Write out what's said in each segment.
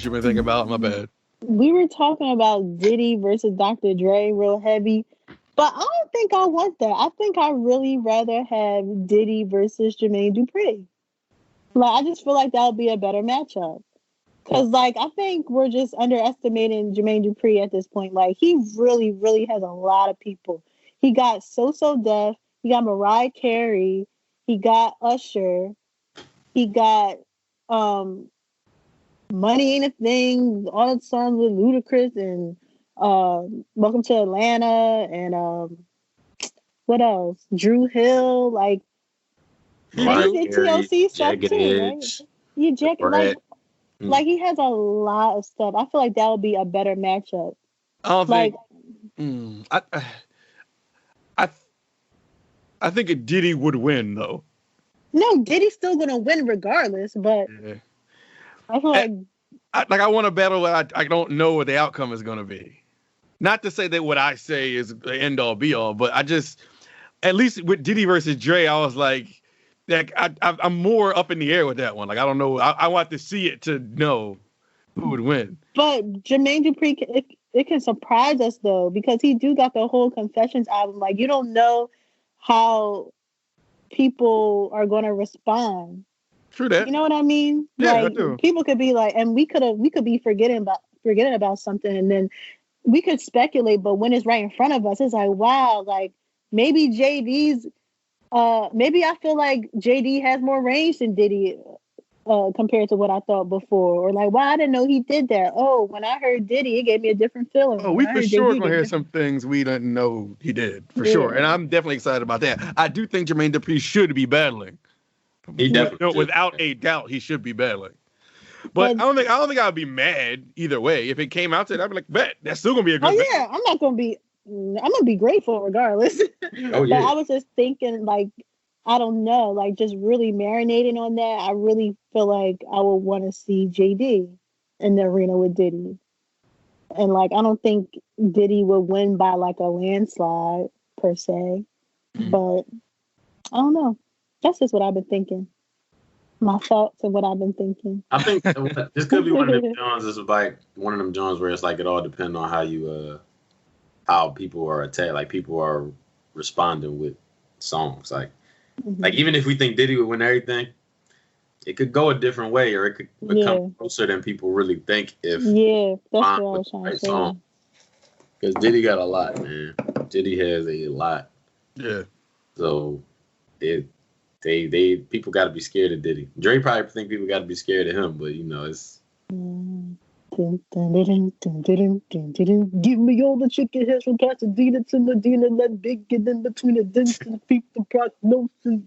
what you've been thinking about. My bad. We were talking about Diddy versus Dr. Dre real heavy, but I don't think I want that. I think I really rather have Diddy versus Jermaine Dupri. Like, I just feel like that would be a better matchup. Because, like, I think we're just underestimating Jermaine Dupri at this point. Like, he really, really has a lot of people. He got So Def. He got Mariah Carey. He got Usher. He got Money Ain't a Thing. All the songs with Ludacris and Welcome to Atlanta. And what else? Drew Hill. Like, and he did TLC stuff Jagged too, right? Edge, Yeah, Jagged. Mm. Like, he has a lot of stuff. I feel like that would be a better matchup. I don't Like, think. I think Diddy would win though. no, Diddy's still gonna win regardless, but Yeah. I feel like I want a battle where I don't know what the outcome is going to be. Not to say that what I say is the end all be all, but I just, at least with Diddy versus Dre, I was like I'm more up in the air with that one. Like, I don't know. I want to see it to know who would win. But Jermaine Dupri, it can surprise us though, because he do got the whole Confessions album. Like, you don't know how people are going to respond. True that. You know what I mean? Yeah, like, I do. People could be like, and we could be forgetting about something, and then we could speculate. But when it's right in front of us, it's like, wow, like maybe JD's. Maybe I feel like JD has more range than Diddy compared to what I thought before. Or like, wow, I didn't know he did that. Oh, when I heard Diddy, it gave me a different feeling. Oh, we for sure gonna hear some things we didn't know he did, for sure. And I'm definitely excited about that. I do think Jermaine Dupri should be battling. He definitely without a doubt, he should be battling. But I don't think I would be mad either way. If it came out to it, I'd be like, bet that's still gonna be a good battle. Yeah, I'm gonna be grateful regardless. Oh yeah. But I was just thinking, like, I don't know, like, just really marinating on that. I really feel like I would want to see JD in the arena with Diddy. And like, I don't think Diddy would win by like a landslide per se, but I don't know. That's just what I've been thinking. My thoughts and what I've been thinking. I think this could be one of them Johns. Is like one of them Johns where it's like it all depends on how you how people are attacked, like people are responding with songs. Like even if we think Diddy would win everything, it could go a different way, or it could become closer than people really think if that's what I was trying to say. Because Diddy got a lot, man. Diddy has a lot. Yeah. So they people got to be scared of Diddy. Dre probably think people got to be scared of him, but you know it's. Give me all the chicken heads from Pasadena to Medina. Let big get in between the dents and feet the prognosis.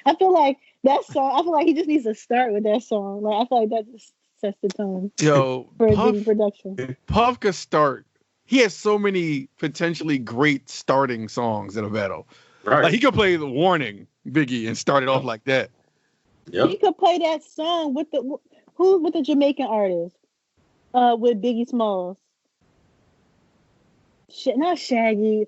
I feel like that song. I feel like he just needs to start with that song. Like, I feel like that just sets the tone. Yo, for Diddy production. Puff could start. He has so many potentially great starting songs in a battle. Right. Like, he could play The Warning, Biggie, and start it off like that. Yep. He could play that song with the Jamaican artist. With Biggie Smalls. Not Shaggy.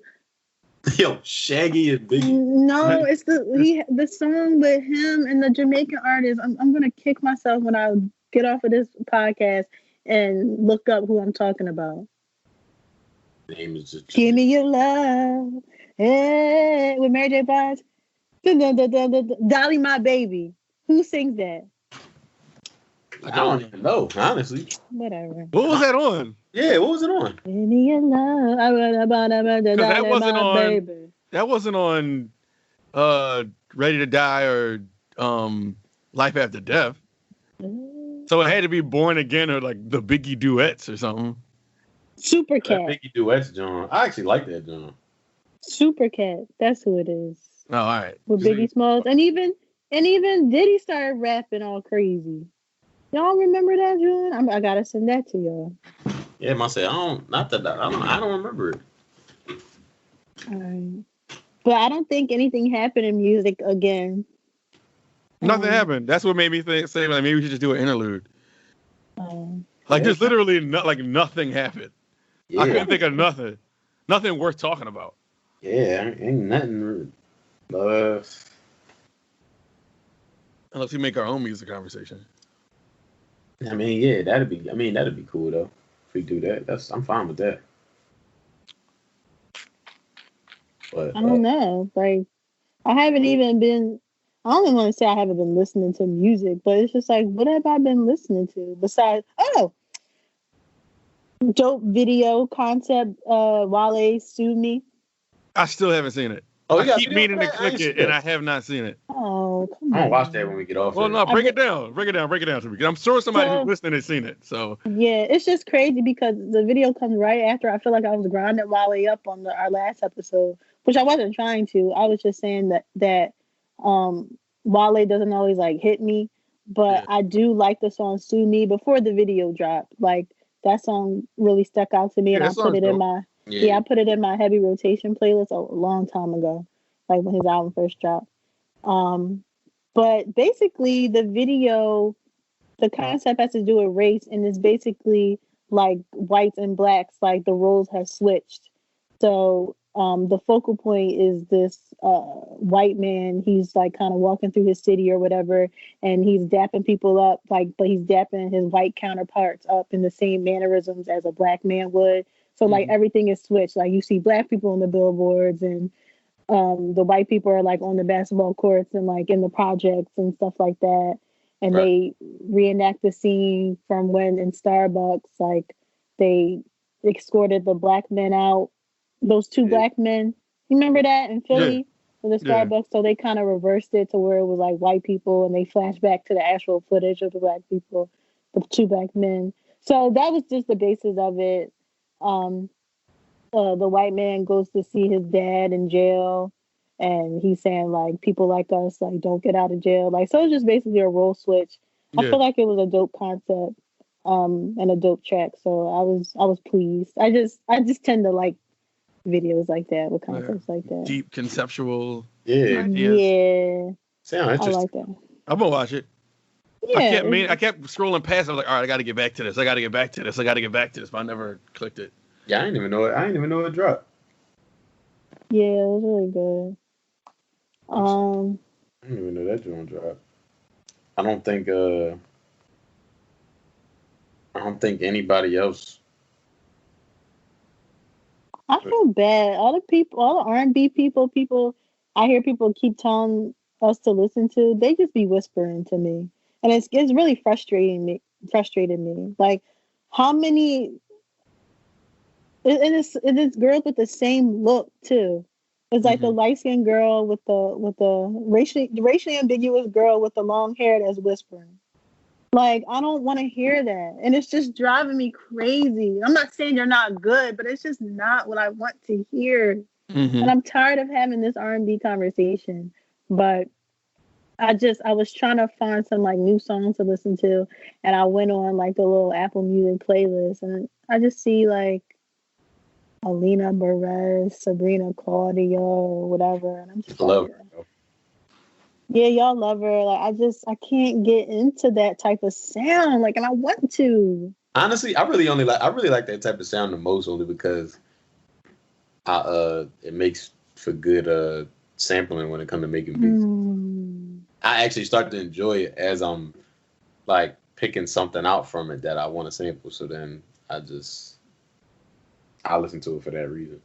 Yo, Shaggy and Biggie. No, it's the song with him and the Jamaican artist. I'm gonna kick myself when I get off of this podcast and look up who I'm talking about. The name is just Give me your love. Hey, with Mary J. Blige. Dolly My Baby. Who sings that? I don't even know, honestly. Whatever. What was that on? Yeah, what was it on? Give me your love. That wasn't on. Baby. That wasn't on. Ready to Die or Life After Death. So it had to be Born Again or like the Biggie duets or something. Super Cat. Biggie duets, John. I actually like that, John. Super Cat. That's who it is. Oh, all right. With Biggie Smalls, and even Diddy started rapping all crazy. Y'all remember that, John? I gotta send that to y'all. Yeah, I say I don't remember it. All right. But I don't think anything happened in music again. Nothing happened. That's what made me say like maybe we should just do an interlude. Like there's literally nothing happened. Yeah. I couldn't think of nothing worth talking about. Yeah, ain't nothing. Unless we make our own music conversation. I mean, yeah, that'd be cool though. If we do that, I'm fine with that. But I don't know. Like, I haven't even been. I don't even want to say I haven't been listening to music, but it's just like, what have I been listening to besides? Oh, dope video concept. Wale Sue Me. I still haven't seen it. oh, I you got keep video for meaning to that? I click ain't seen it, and that. I have not seen it. Oh, come I'm on. gonna watch that when we get off. Well, Here. no, break I it down. Break it down to me. I'm sure somebody who's listening has seen it. So Yeah, it's just crazy because the video comes right after I feel like I was grinding Wale up on our last episode, which I wasn't trying to. I was just saying that Wale doesn't always like hit me, but yeah, I do like the song "Sue Me" before the video dropped. Like that song really stuck out to me, yeah, and that I put song's it in dope. my Yeah, I put it in my heavy rotation playlist a long time ago, like when his album first dropped. Um, but basically the video, the concept has to do with race, and it's basically like whites and blacks, like the roles have switched. So the focal point is this white man. He's like kind of walking through his city or whatever, and he's dapping people up, like, but he's dapping his white counterparts up in the same mannerisms as a black man would. So like Mhm. everything is switched. Like you see black people on the billboards, and the white people are like on the basketball courts and like in the projects and stuff like that. And right. they reenact the scene from when in Starbucks, like they escorted the black men out, those two Yeah, black men. You remember that in Yeah, Philly with the yeah, Starbucks? So they kind of reversed it to where it was like white people, and they flash back to the actual footage of the black people, the two black men. So that was just the basis of it. Um, the white man goes to see his dad in jail, and he's saying like people like us like don't get out of jail, like, so it's just basically a role switch. I yeah. feel like it was a dope concept, and a dope track, so I was pleased. I just tend to like videos like that with Yeah. concepts like that. Deep conceptual yeah. ideas. Yeah, Sound I interesting. like that. I'm gonna watch it. Yeah, I kept scrolling past. I was like, all right, I got to get back to this. I got to get back to this. I got to get back to this. But I never clicked it. Yeah, I didn't even know it. I didn't even know it dropped. yeah, it was really good. um I didn't even know that joint dropped. I don't think. I don't think anybody else. I feel bad. All the R&B people, I hear people keep telling us to listen to. They just be whispering to me, and it's really frustrating me. Like how many? It's girls with the same look too. It's like the Hmm. light skinned girl with the racially ambiguous girl with the long hair that's whispering. Like, I don't want to hear that. And it's just driving me crazy. I'm not saying they're not good, but it's just not what I want to hear. Hmm. And I'm tired of having this R&B conversation. But I was trying to find some like new songs to listen to, and I went on like the little Apple Music playlist, and I just see like Alina Perez, Sabrina Claudio, or whatever, and I'm just I like, love her. Though. yeah, y'all love her. Like I can't get into that type of sound. Like, and I want to. Honestly, I really like that type of sound the most only because it makes for good sampling when it comes to making beats. Mm. I actually start to enjoy it as I'm like picking something out from it that I want to sample. So then I listen to it for that reason.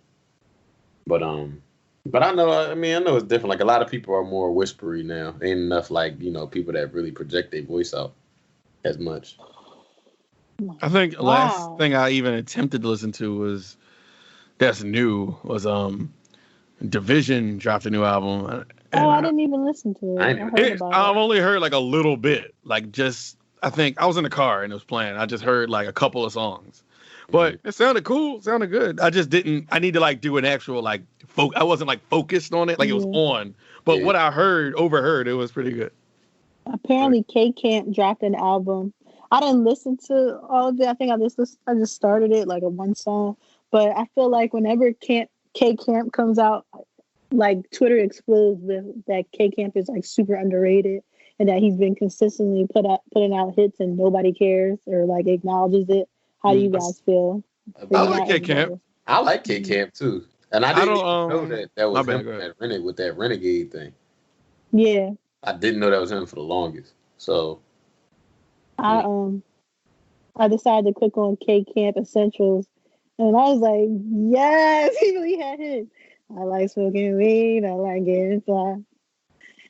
But I know, I know it's different. Like a lot of people are more whispery now. Ain't enough like people that really project their voice out as much. I think the last Wow. thing I even attempted to listen to was that's new was Division dropped a new album, Oh, and I didn't even listen to I it. ain't I even. heard about I've it. only heard like a little bit, like just I think I was in the car and it was playing. I just heard like a couple of songs, but it sounded cool, sounded good. I just didn't. I need to like do an actual like I wasn't like focused on it, like it was Yeah. on. But Yeah. what I overheard, it was pretty good. But Apparently, K Camp dropped an album. I didn't listen to all of it. I think I just started it like a one song. But I feel like whenever K Camp comes out, like Twitter explodes with that K Camp is like super underrated, and that he's been consistently putting out hits and nobody cares or like acknowledges it. How do you mm, guys feel? I Figuring About like out K Camp. everybody. I like K Mhm. Camp too, and I I didn't don't even know that my was him bad. Go ahead. with that renegade thing. Yeah, I didn't know that was him for the longest. So I yeah, I decided to click on K Camp Essentials, and I was like, yes, he really had hits. I like smoking weed. I like getting fly.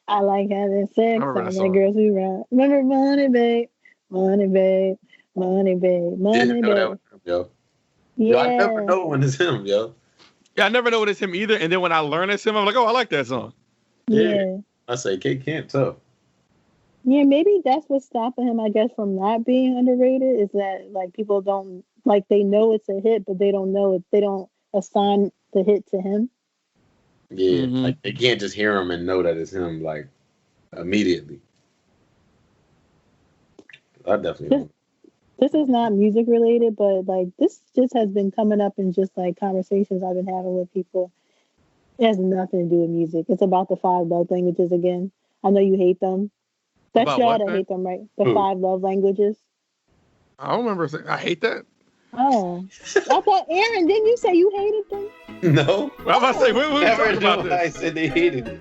I like having I sex. remember I that like song. girls who ride. Remember money, babe, money, babe, money, babe, Didn't money, know that babe. was him, yo. Yo, I never Yeah, know when it's him, yo. Yeah, I never know it's him either. And then when I learn it's him, I'm like, oh, I like that song. Yeah. yeah, I say K Camp tough. yeah. Maybe that's what's stopping him. I guess from not being underrated is that like people don't like they know it's a hit, but they don't know it. They don't assign the hit to him. Yeah. Mm-hmm. Like they can't just hear him and know that it's him like immediately. I definitely This don't. this is not music related, but like this just has been coming up in just like conversations I've been having with people. It has nothing to do with music. It's about the five love languages again. I know you hate them. That's About y'all what that thing? hate them, right? The Who? five love languages. I don't remember saying I hate that. Oh, I thought Aaron. Didn't you say you hated them? No. Well, I'm about to say, Oh, we Never talked about nobody this. said they hated it.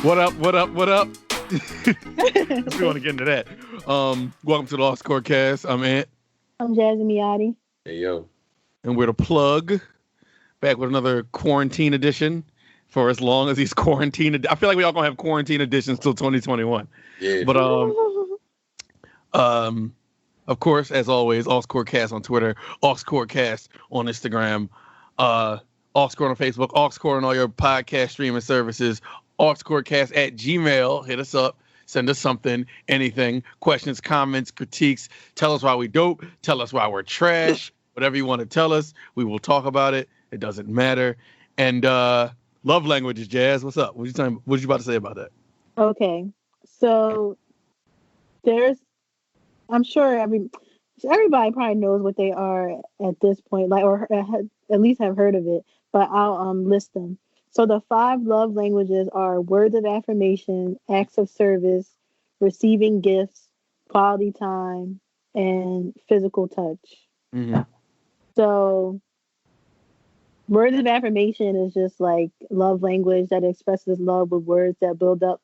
What up? What up? What up? We want to get into that. Welcome to the Lost Court Cast. I'm Ant, I'm Jasmine Miotti. Hey yo. and we're the plug. Back with another quarantine edition for as long as these quarantine. I feel like we all gonna have quarantine editions till 2021. Yeah. But of course, as always, Cast on Twitter, Cast on Instagram, Cast on Facebook, Cast on all your podcast streaming services, Cast at Gmail. Hit us up. Send us something, anything, questions, comments, critiques. Tell us why we dope. Tell us why we're trash. Whatever you want to tell us, we will talk about it. It doesn't matter. And love languages, Jazz. What's up? What you about to say about that? Okay, so there's. I'm sure everybody probably knows what they are at this point, like or at least have heard of it. But I'll list them. So the five love languages are words of affirmation, acts of service, receiving gifts, quality time, and physical touch. Mm-hmm. So words of affirmation is just like love language that expresses love with words that build up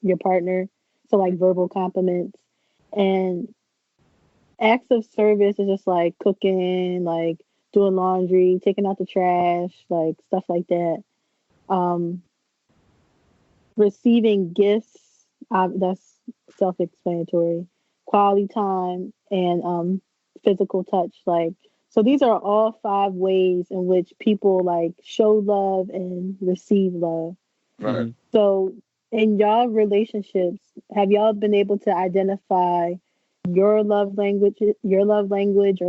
your partner. So like verbal compliments. And acts of service is just like cooking, like doing laundry, taking out the trash, like stuff like that. Um, Receiving gifts, that's self-explanatory. Quality time and physical touch, like so. These are all five ways in which people like show love and receive love. Right. Mm-hmm. So, in y'all relationships, have y'all been able to identify your love language or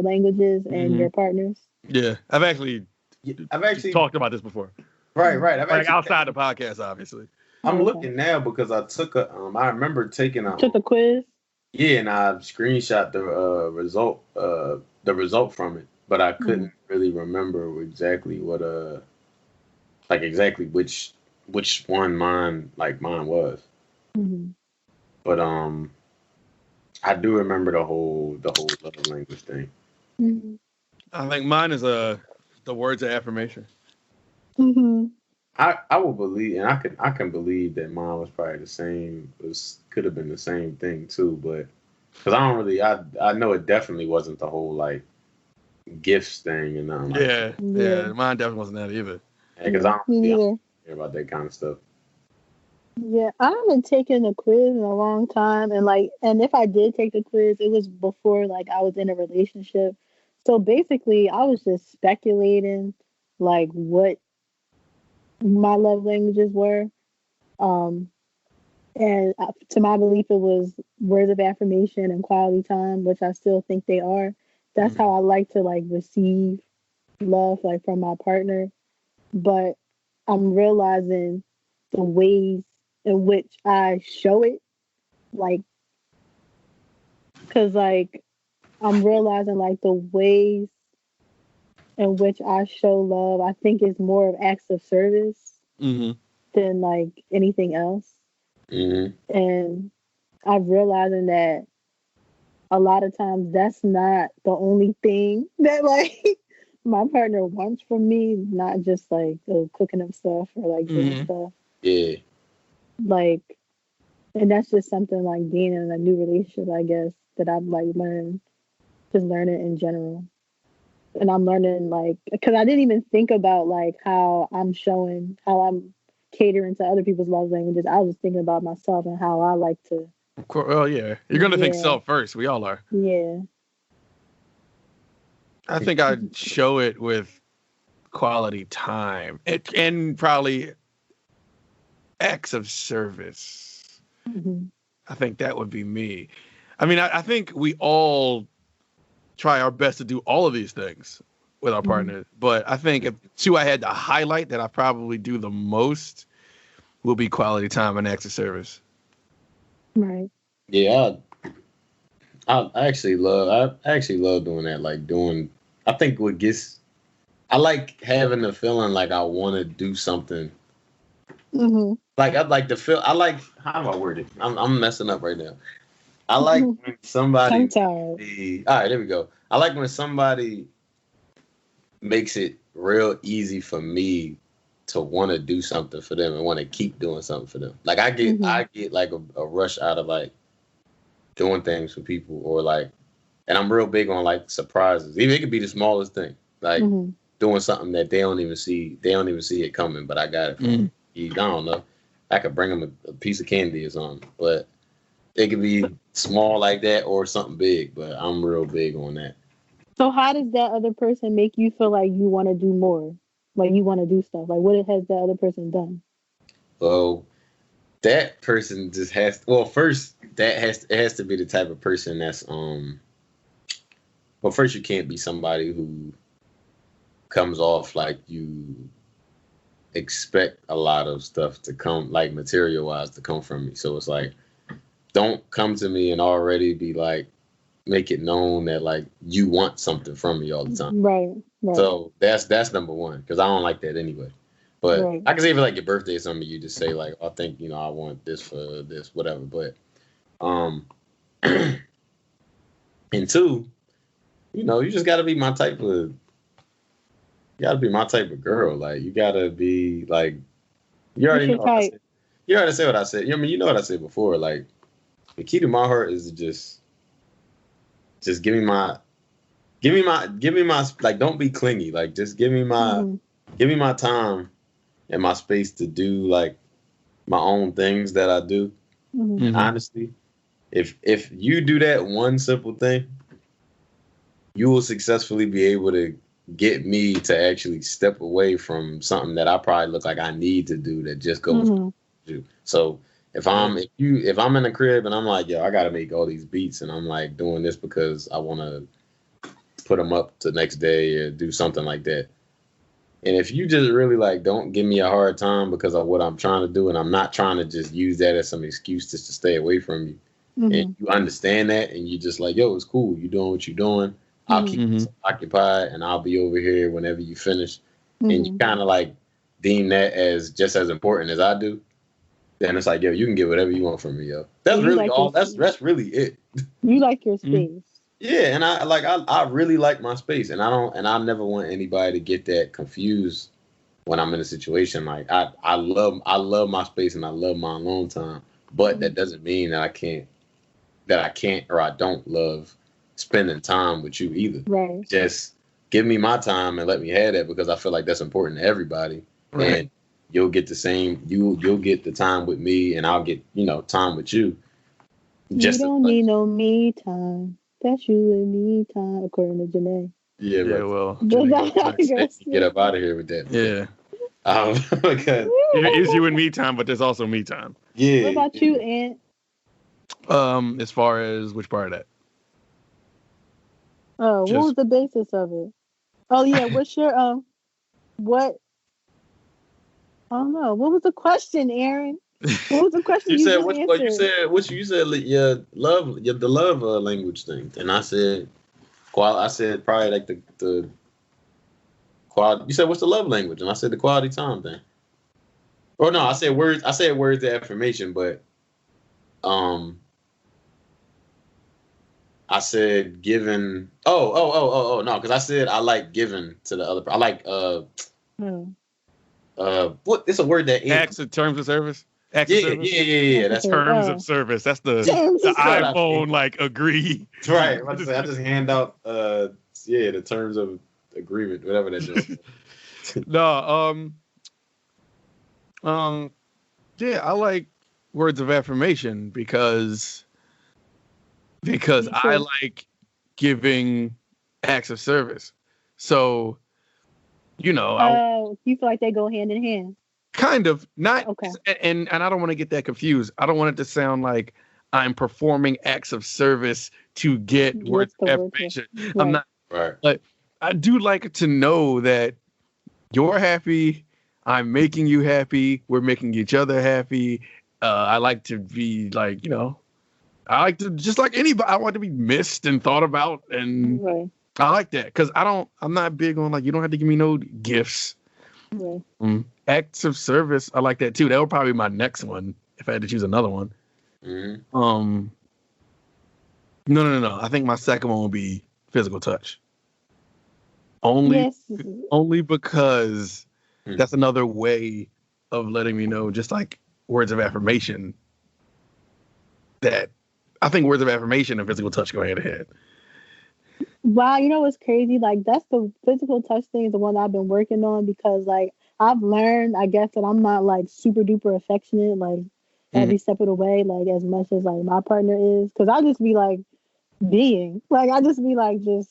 languages, and Mm-hmm. your partners? Yeah, I've actually Yeah, I've actually talked about this before. right. I've Like actually outside the podcast, obviously. I'm Okay. looking now because I took a I remember taking a Took a quiz. yeah, and I screenshot the result from it, but I couldn't really remember exactly what like exactly which one mine was. Mm-hmm. But I do remember the whole love language thing. Mm-hmm. I think mine is the words of affirmation. Mm-hmm. I will believe, and I can believe that mine was probably the same. Could have been the same thing too, but because I don't really, I know it definitely wasn't the whole like gifts thing and nothing like that. Yeah. Mine definitely wasn't that either. Because Yeah, me I don't neither. care about that kind of stuff. Yeah, I haven't taken a quiz in a long time, and if I did take the quiz, it was before like I was in a relationship. So basically, I was just speculating like what my love languages were. Um, and to my belief, it was words of affirmation and quality time, which I still think they are. That's Mm-hmm. how I like to like receive love, like from my partner. But I'm realizing the ways in which I show it, like, because like I'm realizing like the ways in which I show love, I think is more of acts of service Mm-hmm. than like anything else. Hmm. And I'm realizing that a lot of times that's not the only thing that like my partner wants from me, not just like cooking up stuff or like doing stuff. Yeah. Like, and that's just something like being in a new relationship, I guess, that I've like learned, just learning in general. And I'm learning like, because I didn't even think about like how I'm catering to other people's love languages. I was thinking about myself and how I like to. Of course, well, yeah, you're gonna think self first. We all are. Yeah. I think I'd show it with quality time and probably acts of service. Mm-hmm. I think that would be me. I mean, I think we all try our best to do all of these things with our partners. But I think if two I had to highlight that I probably do the most will be quality time and acts of service. Right. Yeah, I actually love doing that. Like I think I like having the feeling like I want to do something. Mm-hmm. Like I'd like to feel. I like, how do I word it? I'm messing up right now. I like when somebody. All right, there we go. I like when somebody makes it real easy for me to want to do something for them and want to keep doing something for them. Like I get like a rush out of like doing things for people, or like, and I'm real big on like surprises. Even it could be the smallest thing, like doing something that they don't even see it coming, but I got it from you. I don't know. I could bring them a piece of candy or something, but it could be small like that or something big, but I'm real big on that. So how does that other person make you feel like you want to do more? Like you want to do stuff? Like what has that other person done? Well, that person just has, well, first it has to be the type of person that's well, first you can't be somebody who comes off like you expect a lot of stuff to come, like material wise, to come from me. So it's like, don't come to me and already be like, make it known that like you want something from me all the time. Right. So that's number one, because I don't like that anyway. But I can say for like your birthday or something, you just say like, I think, I want this for this, whatever. But and two, you just gotta be my type of girl. Like you gotta be like, you already know what I said. You already say what I said. I mean, you know what I said before. Like the key to my heart is to just give me my like, don't be clingy. Like just give me my time and my space to do like my own things that I do. Honestly, if you do that one simple thing, you will successfully be able to get me to actually step away from something that I probably look like I need to do that just goes do. So if I'm in the crib and I'm like, yo, I gotta make all these beats and I'm like doing this because I want to put them up the next day or do something like that. And if you just really like don't give me a hard time because of what I'm trying to do, and I'm not trying to just use that as some excuse just to stay away from you, and you understand that, and you just like, yo, it's cool, you doing what you're doing, I'll keep you occupied and I'll be over here whenever you finish, and you kind of like deem that as just as important as I do, then it's like, yo, you can get whatever you want from me, yo. That's really like all. That's really it. You like your space. Yeah, and I really like my space, and I never want anybody to get that confused when I'm in a situation. Like I love my space and I love my alone time, but that doesn't mean that I can't or I don't love spending time with you either. Right. Just give me my time and let me have that, because I feel like that's important to everybody. Right. And you'll get the same. You'll get the time with me, and I'll get time with you. You don't need no me time. That's you and me time, according to Janae. Yeah, right. Well, get up out of here with that. Yeah. Because it's you and me time, but there's also me time. Yeah. What about you, Ant? As far as which part of that? Oh, what was the basis of it? Oh yeah, what's your what? I don't know. What was the question, Aaron? What was the question? You said the love language thing, and I said probably like the quality. You said what's the love language, and I said the quality time thing. Or no, I said words. I said words of affirmation, but I I said giving. Oh, no, because I said I like giving to the other. I like what? It's a word that Acts of terms of service. Acts of yeah, service. yeah. That's Terms of service. That's the iPhone like agree. Right. I just hand out the terms of agreement, whatever that is. No, yeah, I like words of affirmation because I like giving acts of service. So, you feel like they go hand in hand. Kind of, not okay. And I don't want to get that confused. I don't want it to sound like I'm performing acts of service to get words of affirmation. Right. I'm not. Right. But I do like to know that you're happy. I'm making you happy. We're making each other happy. I like to be like, I like to, just like anybody, I want to be missed and thought about. And right. I like that because I'm not big on like, you don't have to give me no gifts. Right. Acts of service. I like that too. That would probably be my next one if I had to choose another one. Mm-hmm. No. I think my second one would be physical touch. Only because that's another way of letting me know, just like words of affirmation, that I think words of affirmation and physical touch go hand in hand. Wow, you know what's crazy? Like that's the physical touch thing is the one I've been working on because like I've learned, I guess, that I'm not like super duper affectionate, like every step of the way, like as much as like my partner is. Cause I just be like being, like I just be like just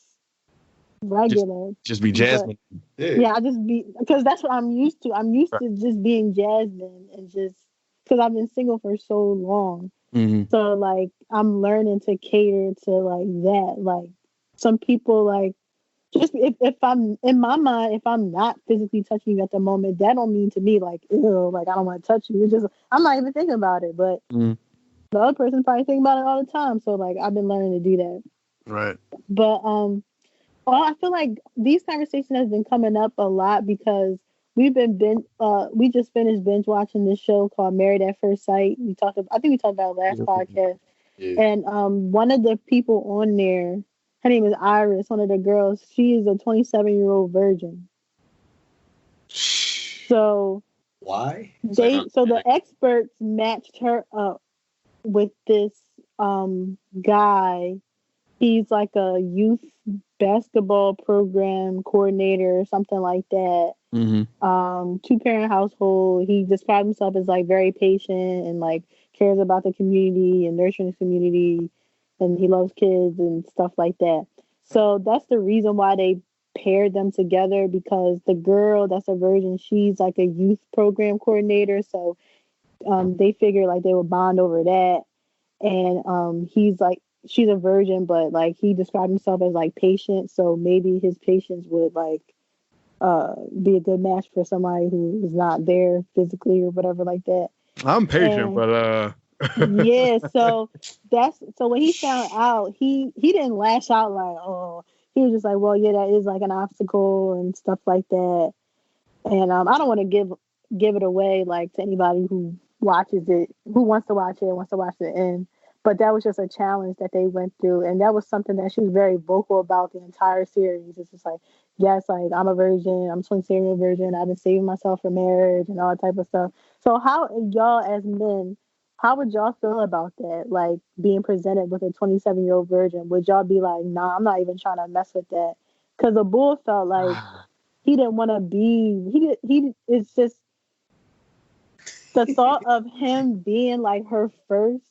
regular. Just be Jasmine. Yeah, I just be, because that's what I'm used to. I'm used to just being Jasmine and just, because I've been single for so long. Mm-hmm. So like I'm learning to cater to like that. Like some people like, just if I'm in my mind, if I'm not physically touching you at the moment, that don't mean to me like, ew, like I don't want to touch you. It's just I'm not even thinking about it. But the other person probably thinking about it all the time. So like I've been learning to do that. Right. But I feel like these conversations has been coming up a lot because we just finished binge watching this show called Married at First Sight. I think we talked about it last podcast. Yeah. And one of the people on there, her name is Iris, one of the girls, she is a 27-year-old virgin. So why? The experts matched her up with this guy. He's like a youth basketball program coordinator or something like that. Mm-hmm. 2-parent household. He described himself as like very patient and like cares about the community and nurturing the community, and he loves kids and stuff like that. So that's the reason why they paired them together, because the girl that's a virgin, she's like a youth program coordinator. So they figured like they would bond over that. And he's like, she's a virgin, but like he described himself as like patient. So maybe his patience would like be a good match for somebody who is not there physically or whatever like that. I'm patient, but yeah. So when he found out, he didn't lash out like, oh, he was just like, well, yeah, that is like an obstacle and stuff like that. And I don't want to give it away like to anybody who watches it, who wants to watch the end. But that was just a challenge that they went through. And that was something that she was very vocal about the entire series. It's just like, yes, like I'm a virgin. I'm a 27-year-old virgin. I've been saving myself for marriage and all that type of stuff. So how, y'all as men, how would y'all feel about that? Like being presented with a 27-year-old virgin? Would y'all be like, nah, I'm not even trying to mess with that? Because the bull felt like he didn't want to be, it's just the thought of him being like her first,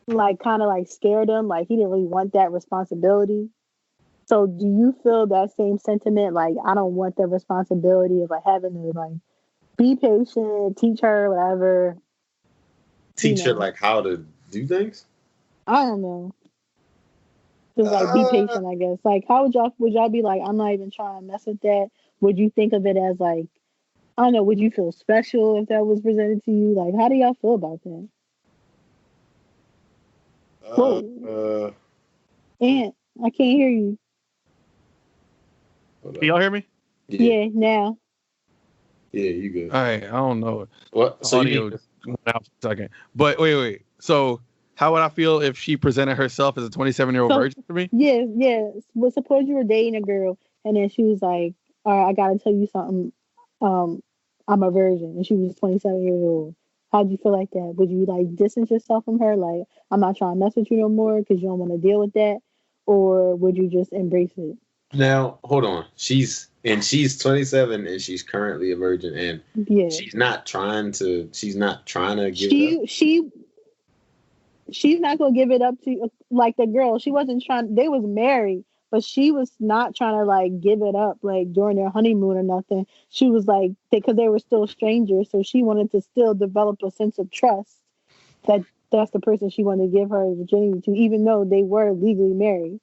like kind of like scared him. Like he didn't really want that responsibility. So do you feel that same sentiment? Like, I don't want the responsibility of like having to like be patient, teach her, whatever. Teach her like how to do things? I don't know. Just like be patient, I guess. Like how would y'all be like, I'm not even trying to mess with that? Would you think of it as like, I don't know, would you feel special if that was presented to you? Like, how do y'all feel about that? Aunt, I can't hear you. Can y'all hear me? Yeah, now. Yeah, you good. All right, I don't know. What? So audio went out for a second. But wait. So how would I feel if she presented herself as a 27-year-old So virgin to me? yes. Well, suppose you were dating a girl, and then she was like, "All right, I gotta tell you something. Um, I'm a virgin," and she was 27 years old. How'd you feel like that? Would you like distance yourself from her? Like, I'm not trying to mess with you no more because you don't want to deal with that, or would you just embrace it? Now, hold on. She's 27 and she's currently a virgin, and Yeah, she's not trying to give it up. She's not gonna give it up to like the girl. She wasn't trying. They was married, but she was not trying to like give it up like during their honeymoon or nothing. She was like because they were still strangers, so she wanted to still develop a sense of trust that that's the person she wanted to give her virginity to, even though they were legally married.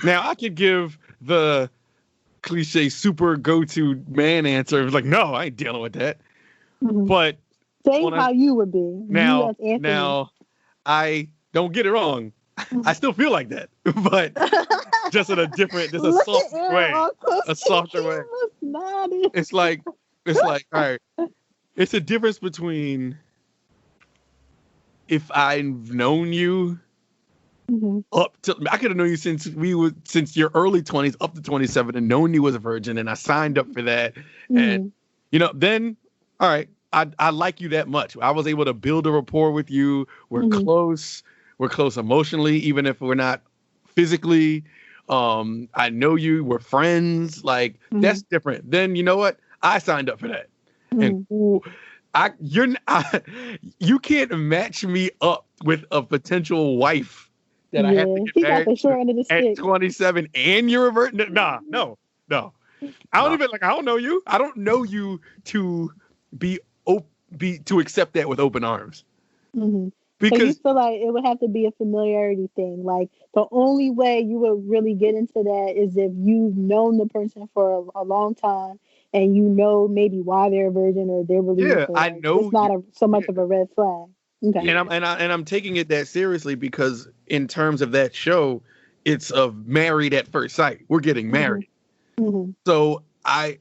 Now I could give the cliche super go-to man answer. It was like, no, I ain't dealing with that. Mm-hmm. But same how you would be. Now, you as Anthony. now, I don't get it wrong. I still feel like that, but just in a different, just a softer way. A softer way. It's like, all right. It's a difference between if I've known you up to, I could have known you since your early 20s up to 27 and known you was a virgin, and I signed up for that, and then all right. I like you that much. I was able to build a rapport with you. We're close. We're close emotionally, even if we're not physically. I know you. We're friends. Like that's different. Then you know what? I signed up for that. And you can't match me up with a potential wife that I have to get married to at 27 and you're a virgin. Nah, no. I don't know you. I don't know you to be to accept that with open arms. Because so you feel like it would have to be a familiarity thing. Like the only way you would really get into that is if you've known the person for a long time and you know maybe why they're a virgin or they're really I know it's not so much of a red flag. Okay. And I'm taking it that seriously because in terms of that show, it's of married at first sight. We're getting married. So I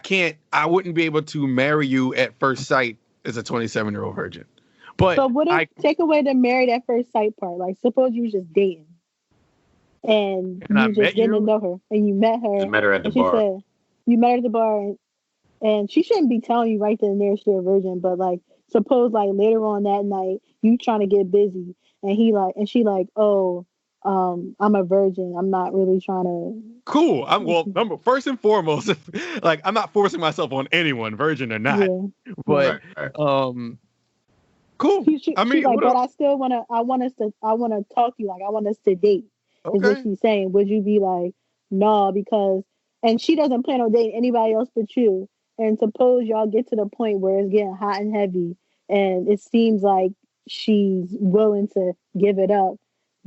can't. I wouldn't be able to marry you at first sight as a 27-year-old virgin. But so what if take away the married at first sight part? Like suppose you was just dating, and you just didn't know her, and you met her. Just met her at the bar. Said, you met her at the bar, and she shouldn't be telling you right then and there she's a virgin. But like suppose like later on that night you trying to get busy, and she like I'm a virgin. I'm not really trying to. Cool. First and foremost, like I'm not forcing myself on anyone, virgin or not. Yeah. But cool. I mean, but I still want to talk to you. Like I want us to date. Okay. Is what she's saying. Would you be like, no, because and she doesn't plan on dating anybody else but you. And suppose y'all get to the point where it's getting hot and heavy, and it seems like she's willing to give it up.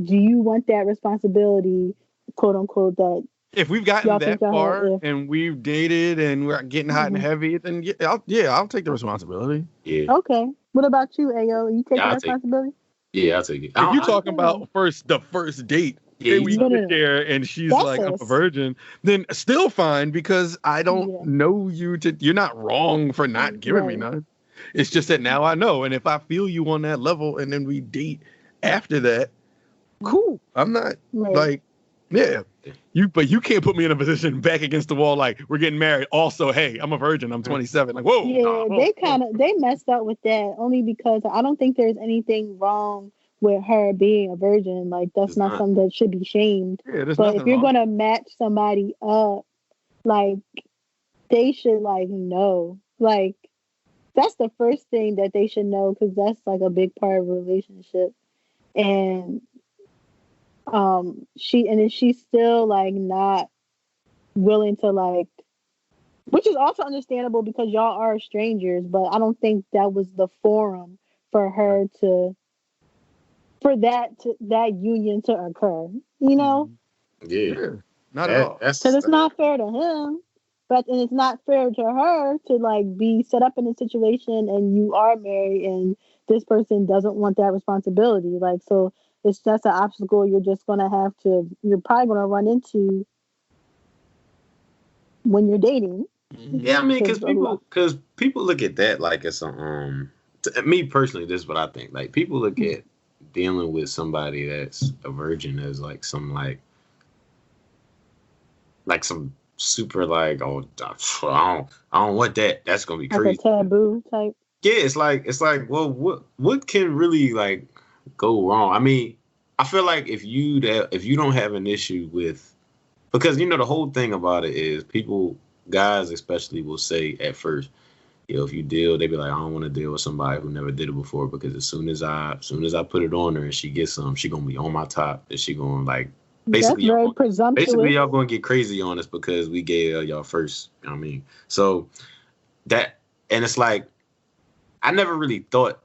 Do you want that responsibility, quote unquote, that if we've gotten that far and we've dated and we're getting hot and heavy, then I'll take the responsibility. Yeah. Okay. What about you, Ayo? You take the responsibility? I'll take it. If you're talking about the first date, and we get there and she's like, I'm a virgin, then still fine because I don't know you you're not wrong for not giving me none. It's just that now I know. And if I feel you on that level and then we date after that, cool. I'm not like, but you can't put me in a position back against the wall like we're getting married. Also, hey, I'm a virgin. I'm 27. Like, whoa. Yeah, they messed up with that only because I don't think there's anything wrong with her being a virgin. Like that's not something that should be shamed. Yeah, but if you're gonna match somebody up, like they should like know. Like that's the first thing that they should know because that's like a big part of a relationship. And she's still like not willing to like, which is also understandable because y'all are strangers, but I don't think that was the forum for her for that union to occur, you know? Yeah. Not at all. Because it's not fair to him, and it's not fair to her to like be set up in a situation and you are married and this person doesn't want that responsibility. Like, so that's an obstacle you're probably gonna run into when you're dating. Yeah, I mean, because people look at that like it's me personally, this is what I think. Like people look at dealing with somebody that's a virgin as like some like some super like, oh, I don't want that. That's gonna be Like crazy. a taboo type. Yeah, it's like, well, what can really like go wrong? I mean, I feel like if you don't have an issue with, because you know the whole thing about it is people, guys especially, will say at first, if you deal, they be like, I don't want to deal with somebody who never did it before, because as soon as I put it on her and she gets some, she gonna be on my top, and she gonna like basically That's very presumptuous. y'all gonna get crazy on us because we gave y'all first. You know what I mean, so that, and it's like I never really thought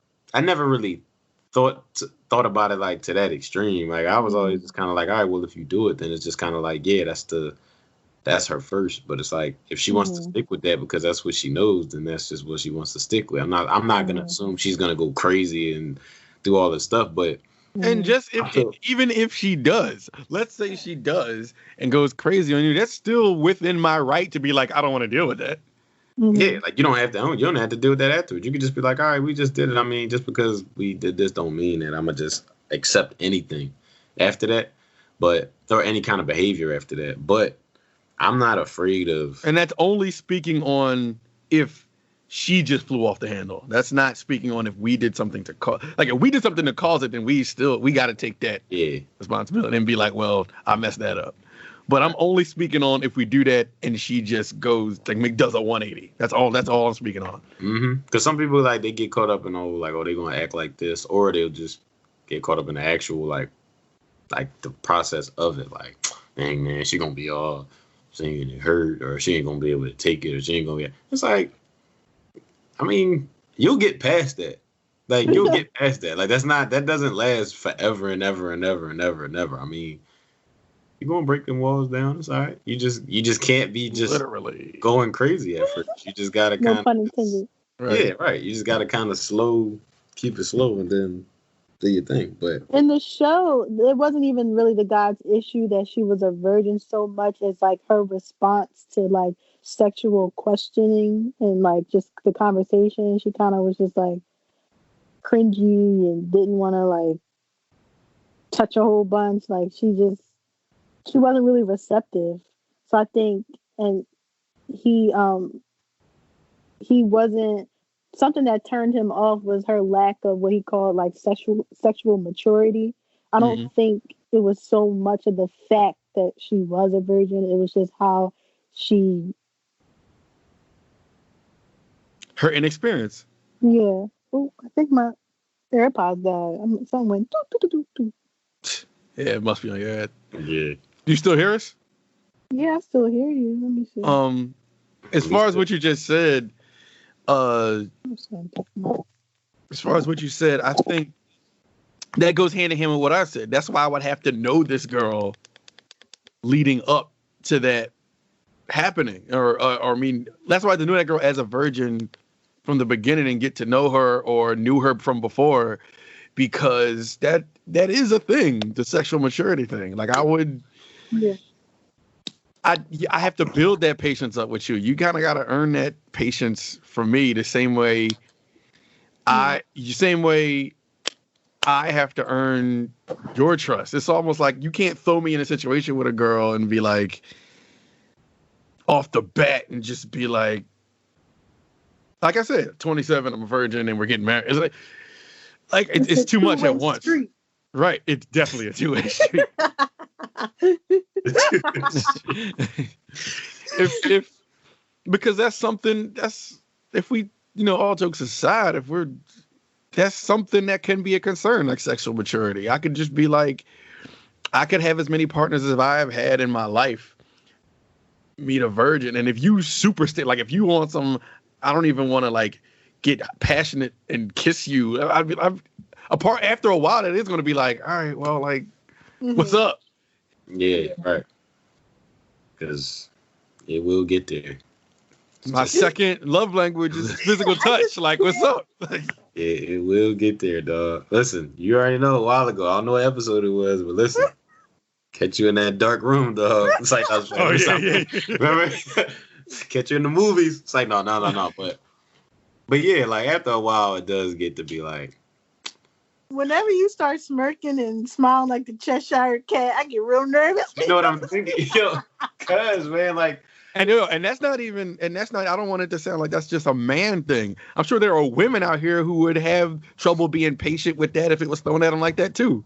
about it like to that extreme. Like I was always just kind of like, all right, well, if you do it, then it's just kind of like, yeah, that's her first. But it's like, if she wants to stick with that because that's what she knows, then that's just what she wants to stick with. I'm not gonna assume she's gonna go crazy and do all this stuff. But and just even if she does, let's say she does and goes crazy on you, that's still within my right to be like, I don't want to deal with that. Yeah, like you don't have to deal with that afterwards. You can just be like, all right, we just did it. I mean, just because we did this don't mean that I'm gonna just accept anything after that, or any kind of behavior after that. But I'm not afraid of. And that's only speaking on if she just flew off the handle. That's not speaking on if we did something to cause. Like if we did something to cause it, then we got to take that responsibility and be like, well, I messed that up. But I'm only speaking on if we do that and she just goes like does a 180. That's all I'm speaking on. Because some people like they get caught up in they're gonna act like this, or they'll just get caught up in the actual like the process of it. Like, dang man, she gonna be all saying it hurt, or she ain't gonna be able to take it, or she ain't gonna be. It's like, I mean, you'll get past that. Like you'll get past that. Like that doesn't last forever and ever and ever and ever and ever. I mean, you're gonna break them walls down. It's all right. You just can't be just literally going crazy at first. You just gotta kind of. No pun intended. Right. Yeah, right. You just gotta kind of keep it slow, and then do your thing. But in the show, it wasn't even really the guy's issue that she was a virgin so much as like her response to like sexual questioning and like just the conversation. She kind of was just like cringy and didn't want to like touch a whole bunch. Like she wasn't really receptive. So I think, and he wasn't, something that turned him off was her lack of what he called like sexual maturity. I don't think it was so much of the fact that she was a virgin. It was just how her inexperience. Yeah. Oh, I think my AirPods died. Something went doo, doo, doo, doo. Yeah, it must be on your head. Yeah. Do you still hear us? Yeah, I still hear you. Let me see. As far as what you just said, as far as what you said, I think that goes hand in hand with what I said. That's why I would have to know this girl leading up to that happening, or I mean, that's why I had to know that girl as a virgin from the beginning and get to know her, or knew her from before, because that is a thing, the sexual maturity thing. Like I have to build that patience up with you. You kind of got to earn that patience from me the same way I have to earn your trust. It's almost like you can't throw me in a situation with a girl and be like off the bat and just be like I said, 27, I'm a virgin and we're getting married. It's like it's too much at once. Street. Right. It's definitely a two-way street. Because that's something if we, all jokes aside, that's something that can be a concern, like sexual maturity. I could just be like, I could have as many partners as I have had in my life, meet a virgin. And if you like if you want some, I don't even want to like get passionate and kiss you. I'm apart after a while, it is going to be like, all right, well, like, what's up? Yeah, right. Because it will get there. My second love language is physical touch. Like, what's up? It will get there, dog. Listen, you already know a while ago. I don't know what episode it was, but listen. Catch you in that dark room, dog. It's like, yeah. Remember? Catch you in the movies. It's like, no. But yeah, like after a while, it does get to be like, Whenever you start smirking and smiling like the Cheshire Cat, I get real nervous. You know what I'm thinking? Yo, cuz, man, like, and that's not even, and that's not, I don't want it to sound like that's just a man thing. I'm sure there are women out here who would have trouble being patient with that if it was thrown at them like that too.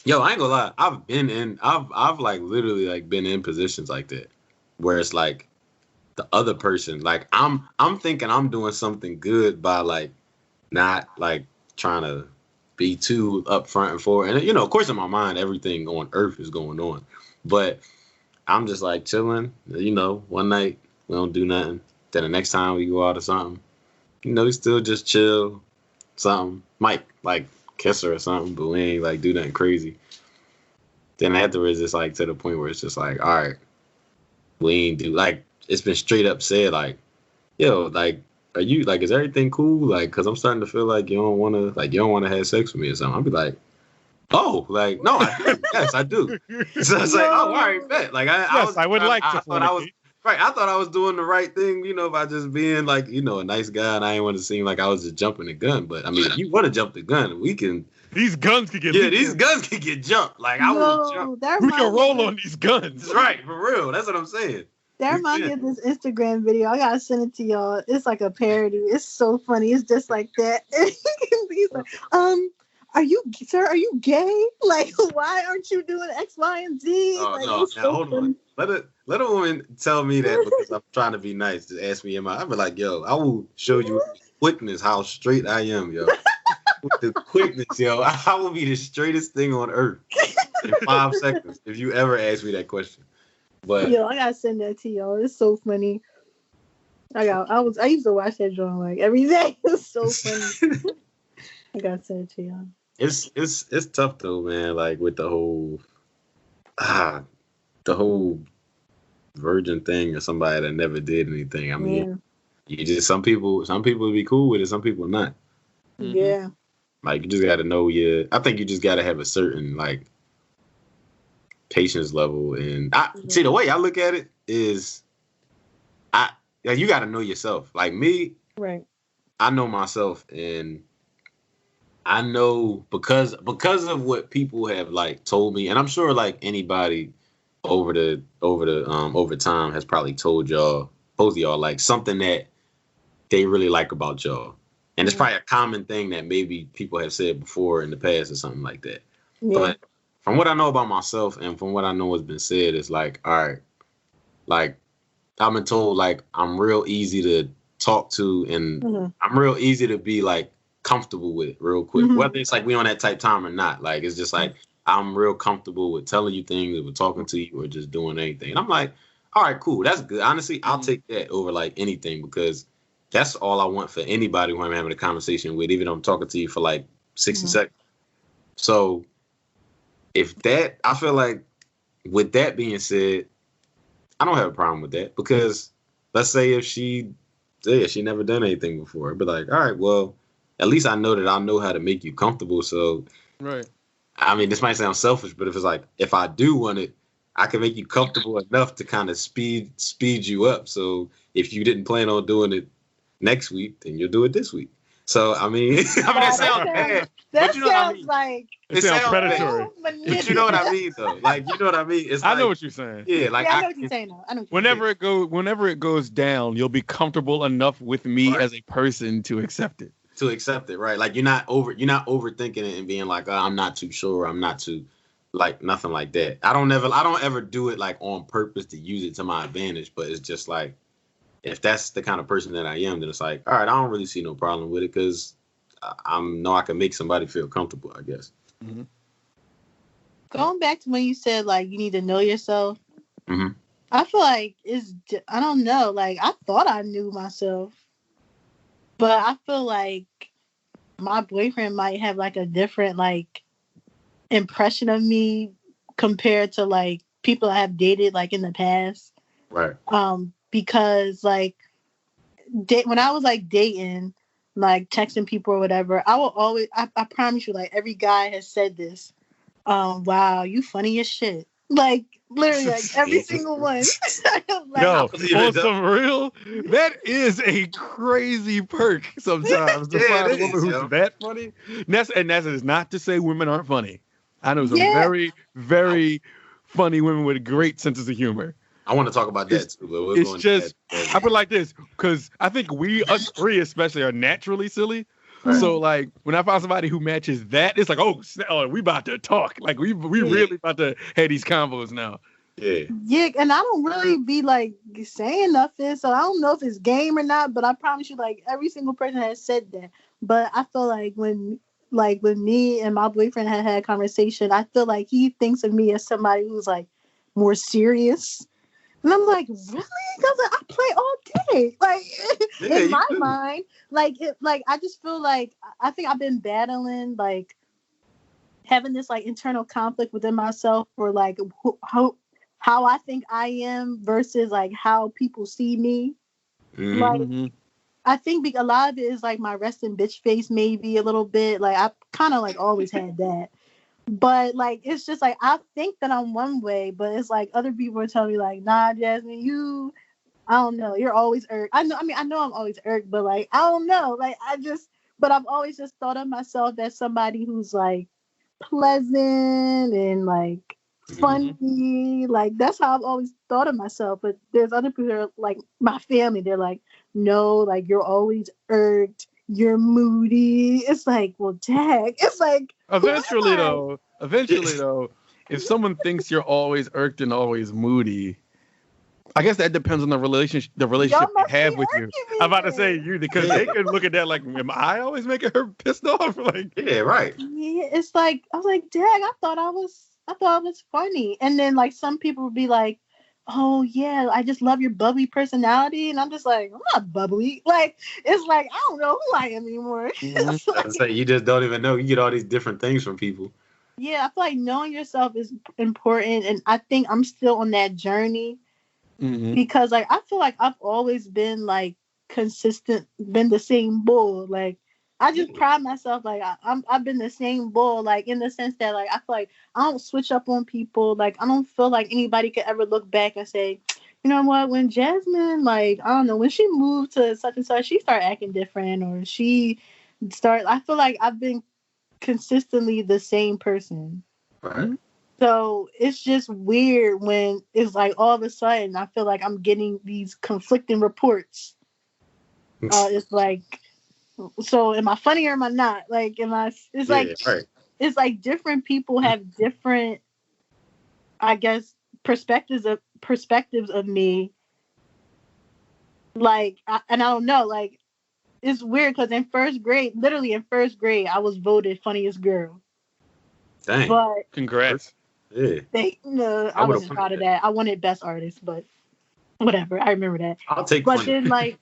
yo, I ain't gonna lie. I've like literally like been in positions like that where it's like the other person, like I'm thinking I'm doing something good by like not like trying to be too upfront and forward. And of course, in my mind, everything on earth is going on, but I'm just like chilling. One night we don't do nothing. Then the next time we go out or something, we still just chill. Something might like kiss her or something, but we ain't like do nothing crazy. Then afterwards, it's like to the point where it's just like, all right, we ain't do like it's been straight up said like, yo, like, are you like, is everything cool? Like, cause I'm starting to feel like you don't want to have sex with me or something. I'll be like, oh, like, no, I do. Yes, I do. So it's like, oh, all right, bet. Like, I would like to. I thought I was doing the right thing, by just being like, a nice guy, and I didn't want to seem like I was just jumping the gun. But I mean, if you want to jump the gun, we can. These guns could get. Yeah, these guns could get jumped. Like I would jump. We can roll on these guns. That's right, for real. That's what I'm saying. That reminds me of this Instagram video. I gotta send it to y'all. It's like a parody. It's so funny. It's just like that. He's like, are you gay? Like, why aren't you doing X, Y, and Z? Oh, like, no, so hold on. Let a woman tell me that because I'm trying to be nice. Just ask me, I'll be like, yo, I will show you with quickness how straight I am, yo. With the quickness, yo, I will be the straightest thing on earth in 5 seconds if you ever ask me that question. But yo, I gotta send that to y'all. It's so funny. I used to watch that drawing like every day. It's so funny. I gotta send it to y'all. It's tough though, man. Like with the whole virgin thing or somebody that never did anything. I mean, you just some people would be cool with it, some people not. Yeah. Like you just got to know I think you just got to have a certain like patience level, and see the way I look at it is, you got to know yourself. Like me, right? I know myself, and I know because of what people have like told me, and I'm sure like anybody over time has probably told y'all, both of y'all, like something that they really like about y'all. And it's probably a common thing that maybe people have said before in the past or something like that. Yeah. But from what I know about myself and from what I know has been said, it's like, all right, like I've been told like I'm real easy to talk to and I'm real easy to be like comfortable with real quick. Whether it's like we on that type time or not. Like it's just like I'm real comfortable with telling you things or talking to you or just doing anything. And I'm like, all right, cool. That's good. Honestly, I'll take that over like anything because that's all I want for anybody who I'm having a conversation with, even though I'm talking to you for like 60 seconds. So I feel like with that being said, I don't have a problem with that because let's say if she never done anything before, I'd be like, all right, well, at least I know that I know how to make you comfortable. So, right. I mean, this might sound selfish, but if it's like, if I do want it, I can make you comfortable enough to kind of speed you up. So if you didn't plan on doing it next week, then you'll do it this week. So I mean, that sounds bad. That sounds I mean. Like it sounds predatory. But you know what I mean, though. Like you know what I mean. It's I know what you're saying. Yeah, like I know what you're saying. Though. I know. Whenever it goes down, you'll be comfortable enough with me as a person to accept it. Right? Like you're not overthinking it and being like, oh, I'm not too sure. I'm not too like nothing like that. I don't ever do it like on purpose to use it to my advantage. But it's just like, if that's the kind of person that I am, then it's like, all right, I don't really see no problem with it because I know I can make somebody feel comfortable, I guess. Mm-hmm. Going back to when you said, like, you need to know yourself, I feel like I don't know, like, I thought I knew myself, but I feel like my boyfriend might have, like, a different, like, impression of me compared to, like, people I have dated, like, in the past. Right. Because like when I was like dating, like texting people or whatever, I will always I promise you, like every guy has said this. Wow, you funny as shit. Like literally, like every single one. Like, Yo, on some real, that is a crazy perk sometimes to find a woman who's that funny. And that is not to say women aren't funny. I know some very, very funny women with great senses of humor. I want to talk about that too. But it's just, I put it like this, because I think us three especially, are naturally silly. Right. So like when I find somebody who matches that, it's like, oh, we about to talk. Like we really about to have these combos now. Yeah, and I don't really be like saying nothing, so I don't know if it's game or not. But I promise you, like every single person has said that. But I feel like when me and my boyfriend had a conversation, I feel like he thinks of me as somebody who's like more serious. And I'm like, really? Because I play all day. Like in my mind, like I just feel like I think I've been battling like having this like internal conflict within myself for like how I think I am versus like how people see me. Mm-hmm. Like I think a lot of it is like my resting bitch face, maybe a little bit. Like I kind of like always had that. But like it's just like I think that I'm one way, but it's like other people are telling me like, nah, Jasmine, I don't know, you're always irked. I know I'm always irked, but like I don't know, like but I've always just thought of myself as somebody who's like pleasant and like funny. Mm-hmm. Like that's how I've always thought of myself. But there's other people that are like my family. They're like, no, like you're always irked. You're moody. It's like, well, Jack. It's like eventually though, if someone thinks you're always irked and always moody, I guess that depends on the relationship they have with you. I'm about to say you, because they could look at that like, am I always making her pissed off? Like, yeah, right. Yeah, it's like I was like, Dad, I thought I was funny, and then like some people would be like, oh yeah, I just love your bubbly personality, and I'm just like, I'm not bubbly. Like it's like I don't know who I am anymore. Mm-hmm. Like, say you just don't even know. You get all these different things from people. Yeah, I feel like knowing yourself is important, and I think I'm still on that journey. Mm-hmm. Because like I feel like I've always been like consistent, been the same bull. Like I just pride myself like I've been the same bull, like in the sense that like I feel like I don't switch up on people. Like I don't feel like anybody could ever look back and say, you know what, when Jasmine, like I don't know, when she moved to such and such, she started acting different, or I feel like I've been consistently the same person. Right. So it's just weird when it's like all of a sudden I feel like I'm getting these conflicting reports. It's like, so am I funny or am I not? Like, it's like different people have different, I guess, perspectives of me. Like, I don't know, like, it's weird because literally in first grade, I was voted funniest girl. Dang. But congrats. Yeah. I wasn't proud of that. I wanted best artist, but whatever. I remember that. I'll take. But then I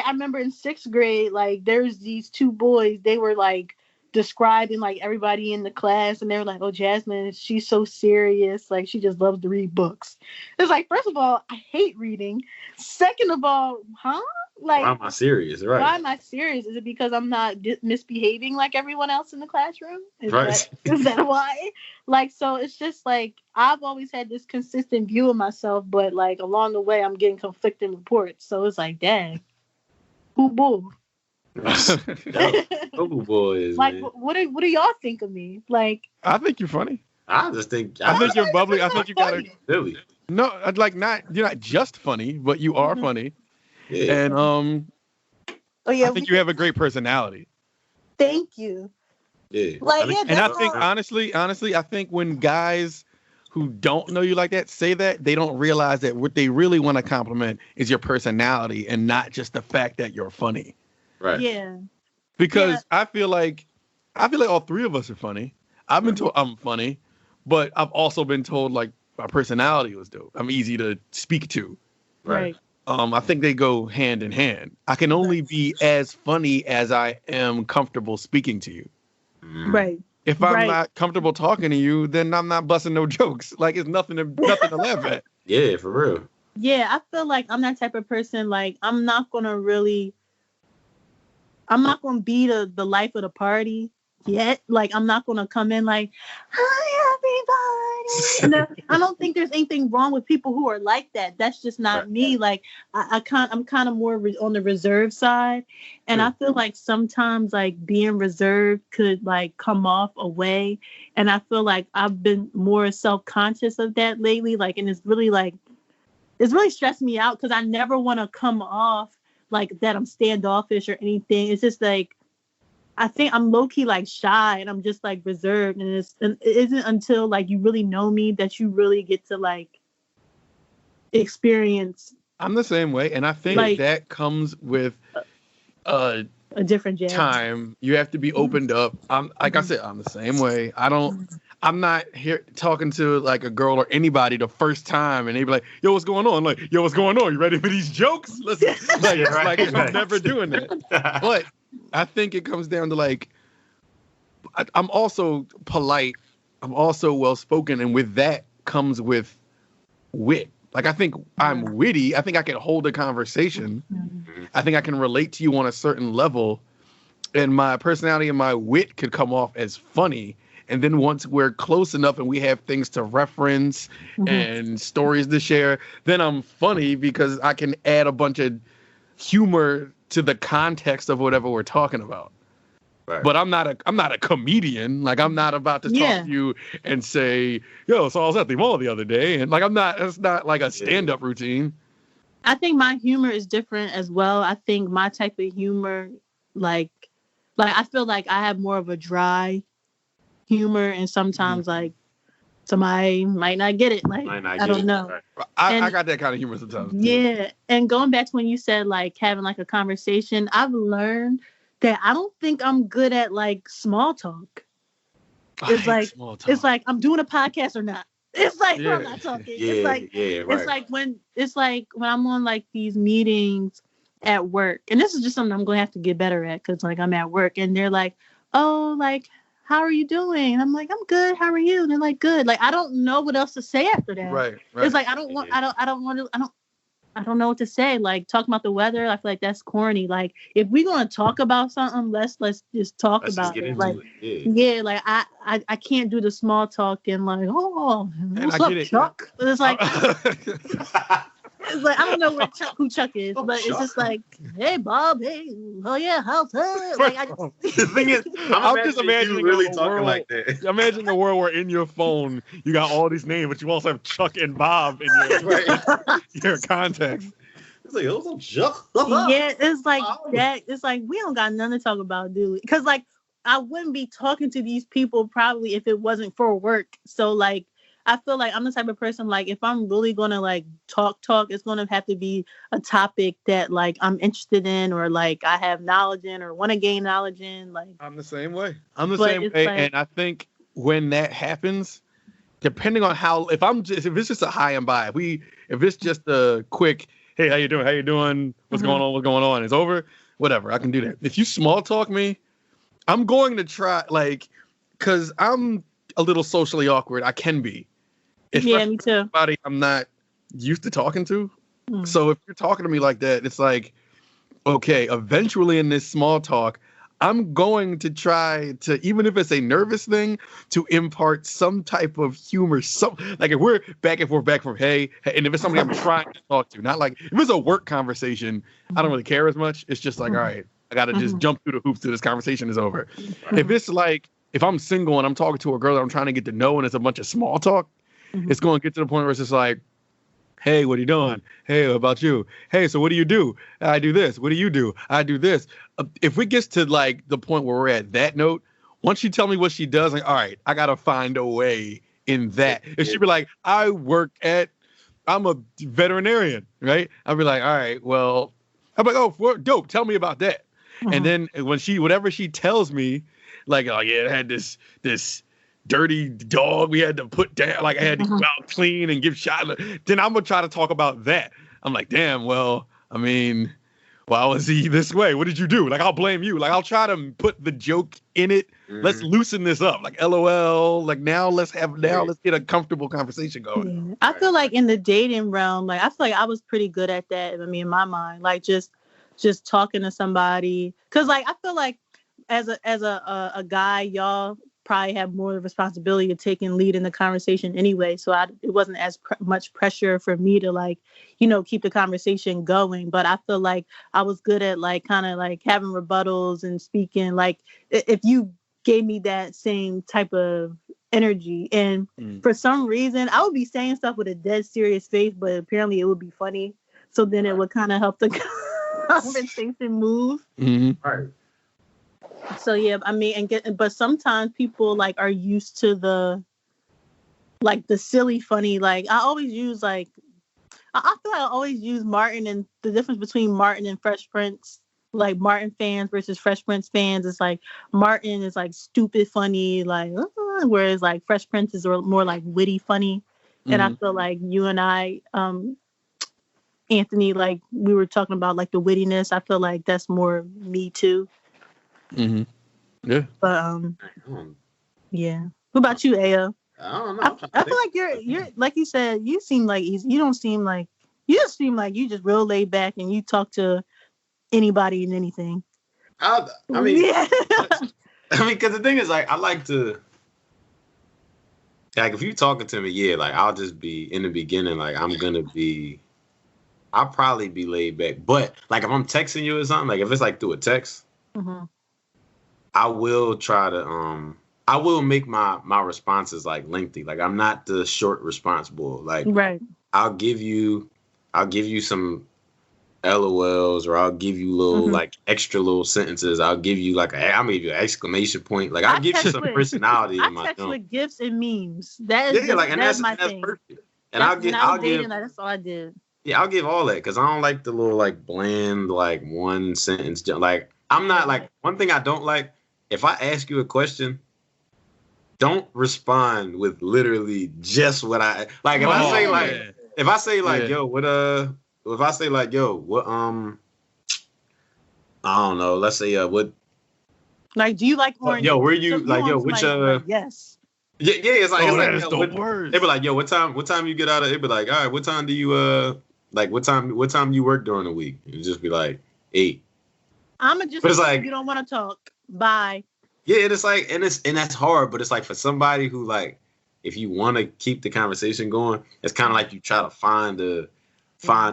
remember in sixth grade, like there's these two boys. They were like describing like everybody in the class, and they were like, "Oh, Jasmine, she's so serious. Like she just loves to read books." It's like, first of all, I hate reading. Second of all, like, why am I serious? Right. Why am I serious? Is it because I'm not misbehaving like everyone else in the classroom? Is that why? Like, so it's just like I've always had this consistent view of myself, but like along the way, I'm getting conflicting reports. So it's like, dang, who bull? Who bull is like, man. What do y'all think of me? Like, I think you're funny. I think you're bubbly. I think you got it. Really? No, like you're not just funny, but you are funny. Yeah. And I think you have a great personality. Thank you. Yeah. Like, I think honestly, I think when guys who don't know you like that say that, they don't realize that what they really want to compliment is your personality and not just the fact that you're funny. Right. Yeah. Because I feel like all three of us are funny. I've been told I'm funny, but I've also been told like my personality was dope. I'm easy to speak to. Right. I think they go hand in hand. I can only be as funny as I am comfortable speaking to you. Right. If I'm not comfortable talking to you, then I'm not busting no jokes. Like it's nothing to laugh at. Yeah, for real. Yeah, I feel like I'm that type of person. Like I'm not gonna be the life of the party. yet. Like, I'm not going to come in like, hi, everybody. And I don't think there's anything wrong with people who are like that. That's just not me. Like, I'm kind of more on the reserved side. And I feel like sometimes, like, being reserved could, like, come off a way. And I feel like I've been more self-conscious of that lately. Like, and it's really stressed me out because I never want to come off like that I'm standoffish or anything. It's just like, I think I'm low-key like shy and I'm just like reserved, and it isn't until like you really know me that you really get to like experience. I'm the same way, and I think like, that comes with a different time. You have to be opened up. I'm like I said, I'm the same way. I'm not here talking to like a girl or anybody the first time and they be like, yo, what's going on? Like, yo, what's going on? You ready for these jokes? Let's I'm never doing that. But I think it comes down to like, I'm also polite. I'm also well-spoken. And with that comes with wit. Like, I think I'm witty. I think I can hold a conversation. I think I can relate to you on a certain level. And my personality and my wit could come off as funny. And then once we're close enough and we have things to reference and stories to share, then I'm funny because I can add a bunch of humor to the context of whatever we're talking about. Right. But I'm not a comedian. Like, I'm not about to talk to you and say, yo, so I was at the mall the other day. And like, it's not like a stand-up routine. I think my humor is different as well. I think my type of humor, like I feel like I have more of a dry humor, and sometimes like somebody might not get it. Like, I don't know. I got that kind of humor sometimes. Yeah. And going back to when you said like having like a conversation, I've learned that I don't think I'm good at like small talk. It's like I'm doing a podcast or not. It's like I'm not talking. It's like when I'm on like these meetings at work, and this is just something I'm going to have to get better at because like I'm at work and they're like, oh, like, how are you doing? And I'm like, I'm good. How are you? And they're like, good. Like, I don't know what else to say after that. Right. It's like, I don't know what to say. Like, talking about the weather, I feel like that's corny. Like, if we're going to talk about something, let's just talk about it. Like, like I can't do the small talk and like, oh, what's up, Chuck? It's like, it's like, I don't know who Chuck is, but it's just like, hey, Bob, hey, oh yeah, how's it? Like, the thing is, I'm just imagining you really talking like that. Imagine a world where in your phone you got all these names, but you also have Chuck and Bob in your contacts. It's like, what's up, Chuck? Yeah, it's like that. It's like we don't got nothing to talk about, do we? Because like I wouldn't be talking to these people probably if it wasn't for work. So like, I feel like I'm the type of person, like, if I'm really going to, like, talk, it's going to have to be a topic that, like, I'm interested in or, like, I have knowledge in or want to gain knowledge in. Like, I'm the same way. And I think when that happens, depending on how, if it's just a high and by, if it's just a quick, hey, how you doing? What's going on? It's over. Whatever. I can do that. If you small talk me, I'm going to try, like, because I'm a little socially awkward. I can be. Yeah, me too. Somebody I'm not used to talking to. So if you're talking to me like that, it's like, okay, eventually in this small talk, I'm going to try to, even if it's a nervous thing, to impart some type of humor. Like if we're back and forth, hey, and if it's somebody I'm trying to talk to, not like, if it's a work conversation, I don't really care as much. It's just like, all right, I got to just jump through the hoops till this conversation is over. If it's like, if I'm single and I'm talking to a girl that I'm trying to get to know and it's a bunch of small talk, it's going to get to the point where it's just like, hey, what are you doing? Hey, what about you? Hey, so what do you do? I do this. What do you do? I do this. If it gets to like the point where we're at that note, once you tell me what she does, like, all right, I got to find a way in that. If she'd be like, I'm a veterinarian, right? I'll be like, all right, well, I'm like, oh, dope. Tell me about that. And then when whatever she tells me, like, oh yeah, it had this dirty dog we had to put down, like I had to go out clean and give shot. Then I'm gonna try to talk about that. I'm like, damn, well, I mean, why was he this way? What did you do? Like, I'll blame you. Like, I'll try to put the joke in it. Let's loosen this up. Like, LOL. Like, let's get a comfortable conversation going. Yeah. I feel like in the dating realm, like I feel like I was pretty good at that. I mean, in my mind, like just talking to somebody, because like I feel like as a guy, y'all probably have more responsibility of taking lead in the conversation anyway. So it wasn't as much pressure for me to like, keep the conversation going. But I feel like I was good at like kind of like having rebuttals and speaking. Like if you gave me that same type of energy, and for some reason I would be saying stuff with a dead serious face, but apparently it would be funny. So then it would kind of help the conversation move. Right. So yeah, I mean, but sometimes people like are used to the silly funny. Like I always use I feel like I always use Martin, and the difference between Martin and Fresh Prince, like Martin fans versus Fresh Prince fans, is like Martin is like stupid funny, like whereas like Fresh Prince is more like witty funny. And I feel like you and I, Anthony, like we were talking about like the wittiness. I feel like that's more me too. Yeah. But yeah. What about you, Ayo? I don't know. I feel like you're like you said, you seem like you don't seem like you just seem like you just real laid back and you talk to anybody and anything. I mean, yeah. Because the thing is, like, I like to, like, if you're talking to me, yeah, like, I'll just be in the beginning, like, I'll probably be laid back. But like, if I'm texting you or something, like, if it's like through a text, I will try to I will make my responses like lengthy. Like I'm not the short response bull. Like right. I'll give you some LOLs, or I'll give you little like extra little sentences. I'll give you I'll give you an exclamation point. Like I'll give you some personality in my I text with gifs and memes. That is that's my thing. Perfect. And I'll give that's all I did. Yeah, I'll give all that because I don't like the little like bland like one sentence. Like I'm not like one thing I don't like. If I ask you a question, don't respond with literally just what I like. If I say like, yo, what if I say like, yo, what I don't know. Let's say what. Like, do you like orange? Yo, where you like, yo, which yes. Yeah, it's like, that is the worst. They be like, yo, what time you get out of? They be like, all right, what time do you like, what time you work during the week? You just be like 8. I'ma just like, you don't want to talk. Bye. Yeah, and it's like, and that's hard, but it's like for somebody who like, if you want to keep the conversation going, it's kind of like you try to find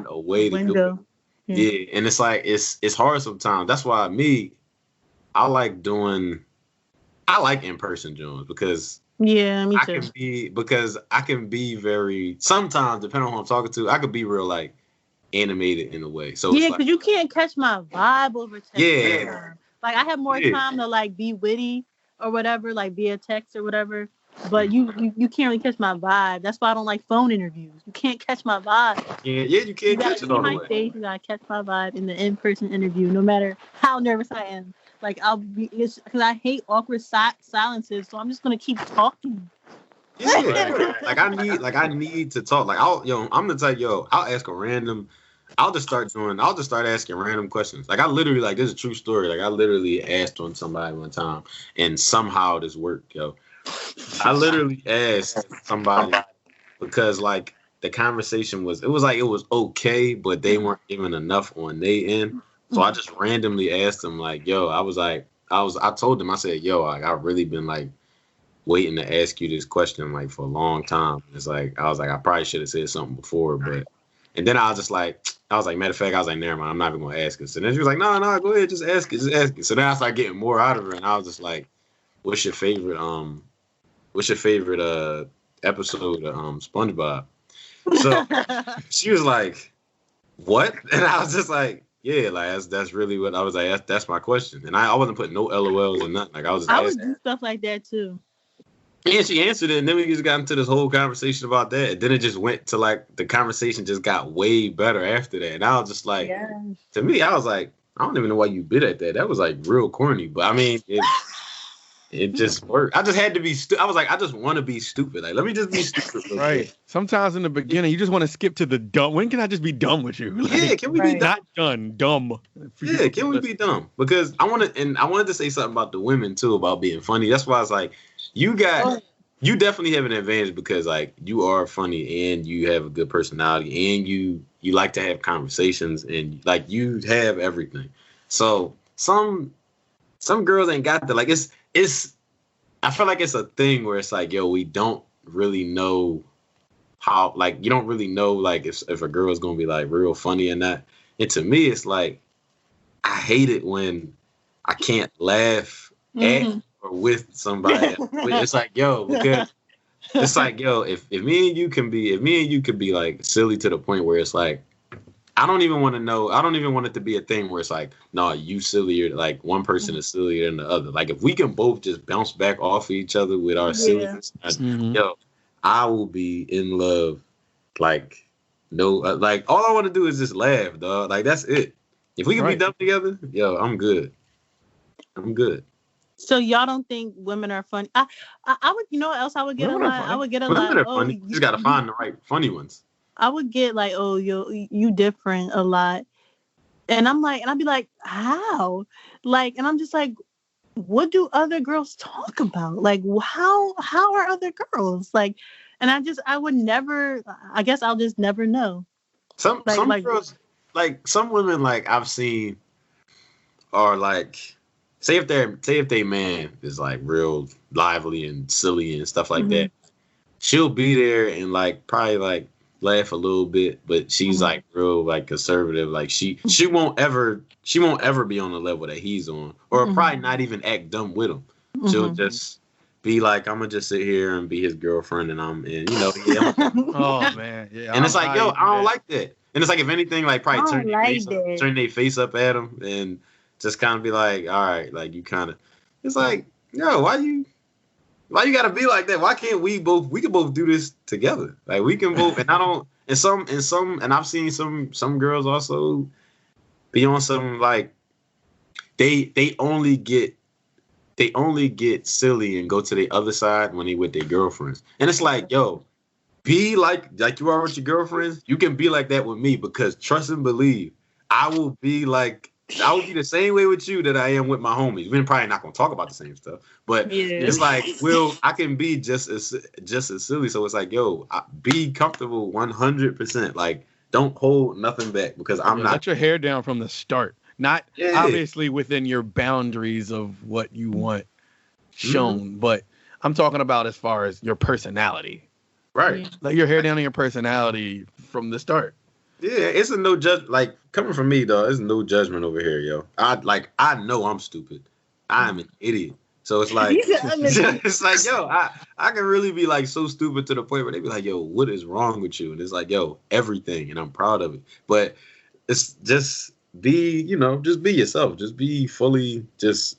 a way to do it. Yeah, and it's like it's hard sometimes. That's why I like in-person Jones because me too. I can be very sometimes depending on who I'm talking to, I could be real like animated in a way. So yeah, because you can't catch my vibe over text. Yeah. Like I have more time to like be witty or whatever, like via text or whatever. But you can't really catch my vibe. That's why I don't like phone interviews. You can't catch my vibe. Yeah, you can't catch it all the way. Face, you gotta catch my vibe in the in-person interview, no matter how nervous I am. Like I'll be, because I hate awkward silences, so I'm just gonna keep talking. Yeah, I need to talk. Like I'm the type, I'll ask a random. I'll just start asking random questions. Like I literally, like this is a true story. Like I literally asked on somebody one time, and somehow this worked, yo. I literally asked somebody because like the conversation was okay, but they weren't giving enough on their end. So I just randomly asked them like, yo, I told them, I said, yo, like I've really been like waiting to ask you this question like for a long time. It's like I was like, I probably should have said something before, but and then I was like, matter of fact, I was like, never mind, I'm not even gonna ask it. So then she was like, no, go ahead, just ask it. So then I started getting more out of her, and I was just like, what's your favorite episode of SpongeBob? So she was like, what? And I was just like, yeah, like that's really what I was like. That's my question, and I wasn't putting no LOLs or nothing. Like I would do stuff like that too. And she answered it, and then we just got into this whole conversation about that. And then it just went to like the conversation just got way better after that. And I was just like, to me, I was like, I don't even know why you bit at that. That was like real corny, but I mean, it just worked. I just had to be I was like, I just want to be stupid. Like, let me just be stupid. Right. Sometimes in the beginning, you just want to skip to the dumb. When can I just be dumb with you? Like, yeah, can we be dumb? Not done, dumb. Yeah, can we be dumb? Because I wanted to say something about the women too, about being funny. That's why I was like, you definitely have an advantage because like you are funny and you have a good personality and you like to have conversations and like you have everything. So some some girls ain't got that. Like it's. I feel like it's a thing where it's like, yo, we don't really know how. Like, you don't really know like if a girl is gonna be like real funny and that. And to me, it's like I hate it when I can't laugh at or with somebody. It's like, yo, because it's like, yo, if me and you can be like silly to the point where it's like, I don't even want to know. I don't even want it to be a thing where it's like, no, you sillier. Like one person is sillier than the other. Like if we can both just bounce back off of each other with our silliness, yo, I will be in love. Like no, like all I want to do is just laugh, dog. Like that's it. If we can be done together, yo, I'm good. I'm good. So y'all don't think women are funny? I would, you know what else I would get a lot? I would get a lot. Women are funny. You just gotta find the right funny ones. I would get like, oh, you different a lot. And I'm like, and I'd be like, how? Like, and I'm just like, what do other girls talk about? Like, how are other girls? Like, and I would never, I guess I'll just never know. Some girls, like some women, like I've seen are like, say if they man is like real lively and silly and stuff like that, she'll be there and like probably like laugh a little bit, but she's like real like conservative. Like she won't ever be on the level that he's on, or probably not even act dumb with him. She'll just be like, I'm gonna just sit here and be his girlfriend, and oh man, yeah. And it's like, yo, I don't like that. And it's like, if anything, like probably turn their face up at him and just kind of be like, all right, like you kind of, it's like, yo, why you gotta be like that? Why can't we can both do this together? Like we can both, and I don't, and I've seen some girls also be on some like, they only get silly and go to the other side when they with their girlfriends. And it's like, yo, be like you are with your girlfriends. You can be like that with me, because trust and believe, I will be the same way with you that I am with my homies. We're probably not gonna talk about the same stuff, but it's like, I can be just as silly. So it's like, yo, be comfortable 100%. Like, don't hold nothing back, because I'm not. Let your hair down from the start. Not obviously within your boundaries of what you want shown, but I'm talking about as far as your personality. Right. Let your hair down on your personality from the start. Yeah, it's a no judge. Like, coming from me, though, there's no judgment over here, yo. I know I'm stupid. I'm an idiot. So it's like, it's like, yo, I can really be like so stupid to the point where they be like, yo, what is wrong with you? And it's like, yo, everything, and I'm proud of it. But it's just be yourself. Just be fully just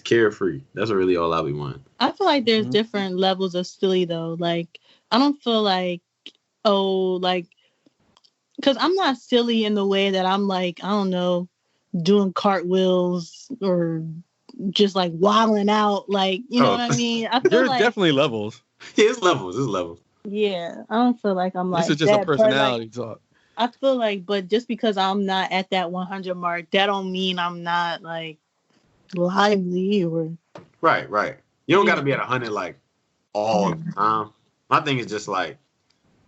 carefree. That's really all I be wanting. I feel like there's different levels of silly though. Like, I don't feel like, because I'm not silly in the way that I'm like, I don't know, doing cartwheels or just like wilding out. Like, you know what I mean? I feel there's definitely levels. Yeah, it's levels. Yeah, I don't feel like I'm like, this is just a personality talk. I feel like, but just because I'm not at that 100 mark, that don't mean I'm not like lively or. Right. You don't got to be at 100 like all the time. My thing is just like,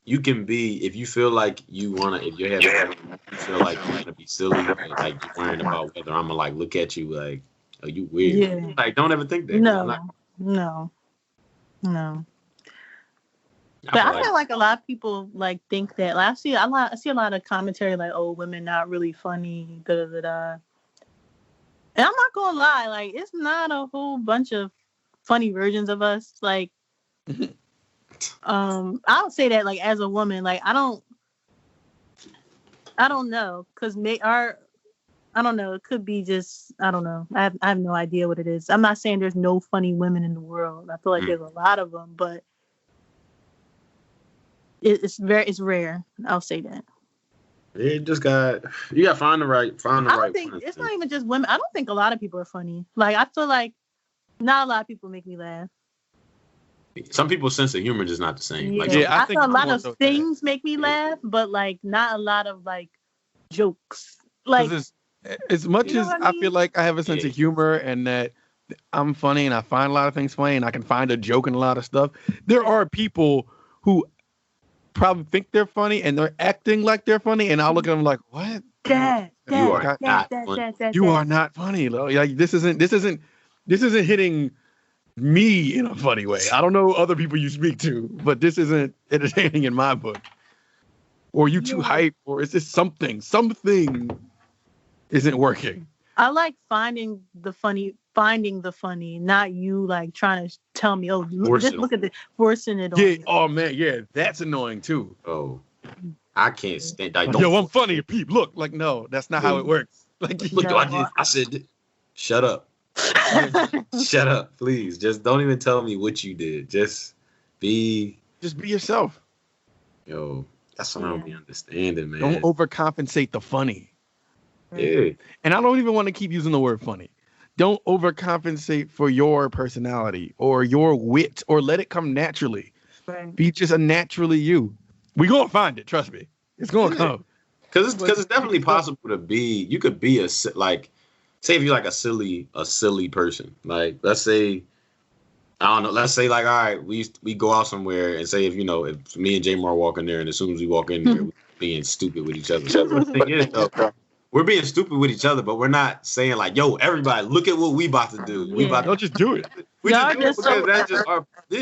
you can be, if you feel like you want to, if you're having, you feel like you want to be silly, like you're worrying about whether I'm gonna like look at you like, are you weird? Yeah. Like, don't ever think that. No. But I feel like a lot of people like think that. Like, I see a lot of commentary like, "Oh, women not really funny." Da da da. And I'm not gonna lie, like it's not a whole bunch of funny versions of us. Like, I'll say that like as a woman, like I don't know, because I don't know. It could be just, I don't know. I have no idea what it is. I'm not saying there's no funny women in the world. I feel like there's a lot of them, but it's rare. I'll say that. You got to find the right. I don't think it's not even just women. I don't think a lot of people are funny. Like, I feel like not a lot of people make me laugh. Some people's sense of humor is not the same. Yeah, like, I feel a lot of things make me laugh, but like not a lot of like jokes. Like, as much as I feel like I have a sense of humor and that I'm funny and I find a lot of things funny and I can find a joke in a lot of stuff, there are people who probably think they're funny and they're acting like they're funny, and I'll look at them like, what? You are not funny. You are not funny. Like this isn't hitting me in a funny way. I don't know other people you speak to, but this isn't entertaining in my book. Or you too hype, or is this something isn't working. I like finding the funny, not you like trying to tell me, oh, just look at the forcing it on. Yeah, oh man, yeah, that's annoying too. Oh, I can't stand that. Yo, I'm funny, peep. Look, like, no, that's not how it works. Like, look, I said, shut up. Shut up, please. Just don't even tell me what you did. Just be yourself. Yo, that's what I don't be understanding, man. Don't overcompensate the funny. Yeah. And I don't even want to keep using the word funny. Don't overcompensate for your personality or your wit, or let it come naturally. Right. Be just a naturally you. We gonna find it. Trust me, it's gonna come. Because it's definitely possible to be. You could be say if you're like a silly person. Like, let's say, I don't know. Let's say, like, all right, we go out somewhere, and say if me and Jamar walk in there, and as soon as we walk in there, we're being stupid with each other. The thing is, though, we're being stupid with each other, but we're not saying like, "Yo, everybody, look at what we about to do." Don't just do it. We just do it because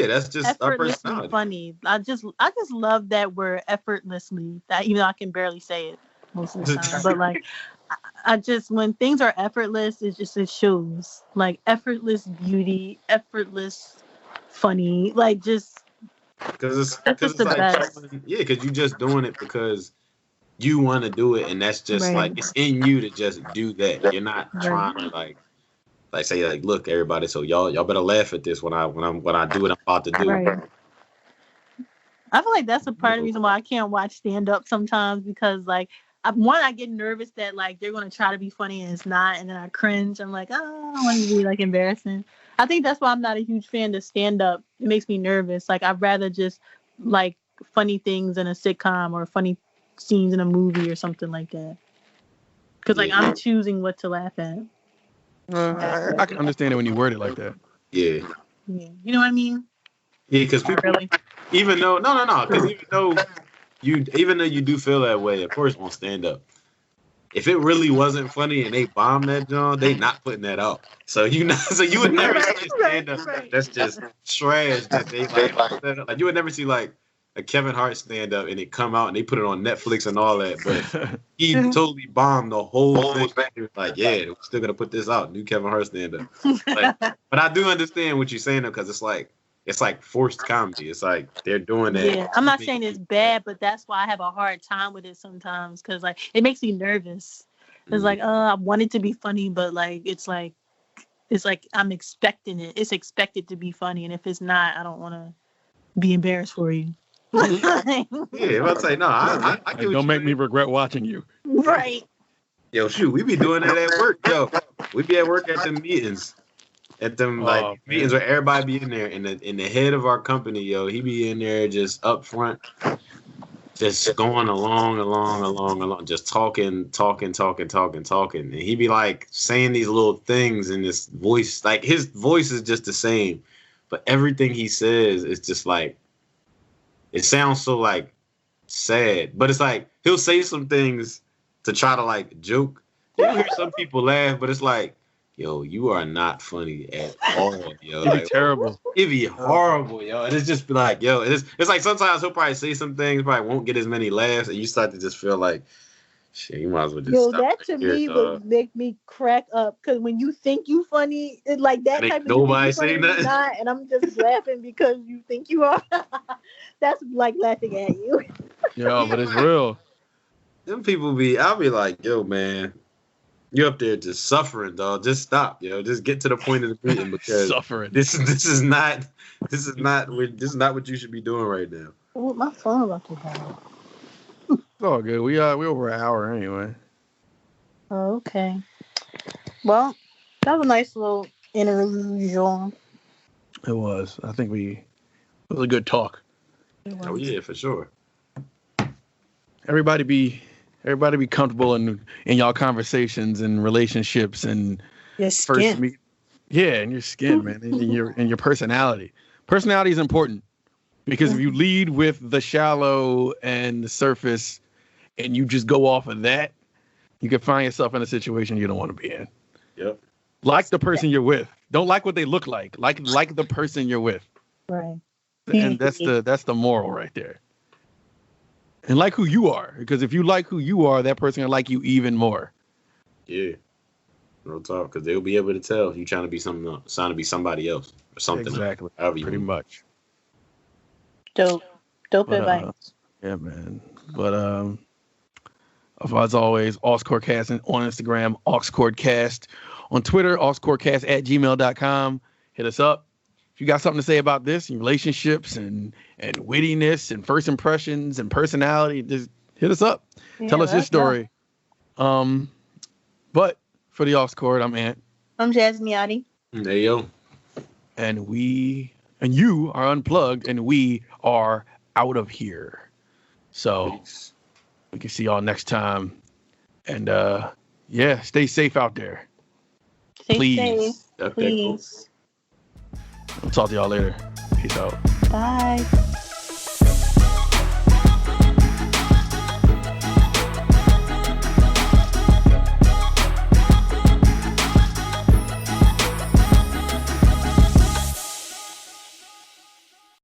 that's just our our personality. Funny. I just love that word effortlessly. That even though I can barely say it most of the time, but like, I just, when things are effortless, it shows like effortless beauty, effortless funny, like just because it's the like best. because you're just doing it because you want to do it, and that's just like, it's in you to just do that. You're not trying to like say like, look, everybody, so y'all better laugh at this when I do what I'm about to do. Right. I feel like that's a part of the reason why I can't watch stand up sometimes, because like, I get nervous that like they're gonna try to be funny and it's not, and then I cringe. I'm like, oh, I don't want to be like embarrassing. I think that's why I'm not a huge fan of stand up. It makes me nervous. Like, I'd rather just like funny things in a sitcom or funny scenes in a movie or something like that. Because like, I'm choosing what to laugh at. I can understand it when you word it like that. Yeah. You know what I mean? Yeah, because people, even though because even though you do feel that way, of course, on stand up, if it really wasn't funny and they bomb that John, they not putting that out. So you would never see a stand up that's just trash. That they like you would never see like a Kevin Hart stand up and it come out and they put it on Netflix and all that, but he totally bombed the whole thing. He was like, yeah, we're still gonna put this out, new Kevin Hart stand up. Like, but I do understand what you're saying though, because it's like forced comedy. It's like they're doing that. Yeah, I'm not saying it's bad, but that's why I have a hard time with it sometimes, because like, it makes me nervous. It's like, I want it to be funny, but like it's like I'm expecting it. It's expected to be funny, and if it's not, I don't want to be embarrassed for you. Yeah, I'd say no. I don't make me regret watching you. Right. Yo, shoot, we be doing that at work. Yo, we be at work at the meetings. At them meetings where everybody be in there, and the head of our company, yo, he be in there just up front, just going along, just talking, and he be like saying these little things in this voice, like his voice is just the same, but everything he says is just like, it sounds so like sad, but it's like he'll say some things to try to like joke. You hear some people laugh, but it's like, yo, you are not funny at all, yo. It'd be terrible. It'd be horrible, yo. And it's just like, yo, it's like sometimes he'll probably say some things, probably won't get as many laughs, and you start to just feel like, shit, you might as well just stop. That to me would make me crack up, because when you think you funny, it's like that type of nobody say nothing, and I'm just laughing because you think you are. That's like laughing at you. Yo, but it's real. Them people I'll be like, yo, man, you're up there just suffering, dog. Just stop, yo. Just get to the point of the meeting, because suffering. This is not what you should be doing right now. What my phone about to have? It's all good. We over an hour anyway. Oh, okay. Well, that was a nice little interlude, Jean. It was. I think it was a good talk. Oh yeah, for sure. Everybody be comfortable in y'all conversations and relationships and your skin. And your skin, man, and your personality. Personality is important. Because if you lead with the shallow and the surface and you just go off of that, you can find yourself in a situation you don't want to be in. Yep. Like the person you're with. Don't like what they look like. Like the person you're with. Right. And that's the moral right there. And like who you are. Because if you like who you are, that person will like you even more. Yeah. Real talk. Because they'll be able to tell if you're trying to be something else, trying to be somebody else or something. Exactly. Else, Pretty much. Dope advice. Yeah, man. But as always, AuxCordcast on Instagram, AuxCordcast on Twitter, AuxCordcast@gmail.com. Hit us up. If you got something to say about this and relationships and wittiness and first impressions and personality, just hit us up. Yeah, Tell us your story. But for the AuxCord, I'm Ant. I'm Jasmine. Hey, yo. And you are unplugged, and we are out of here. So we can see y'all next time. And stay safe out there. Stay safe. Please. I'll talk to y'all later. Peace out. Bye.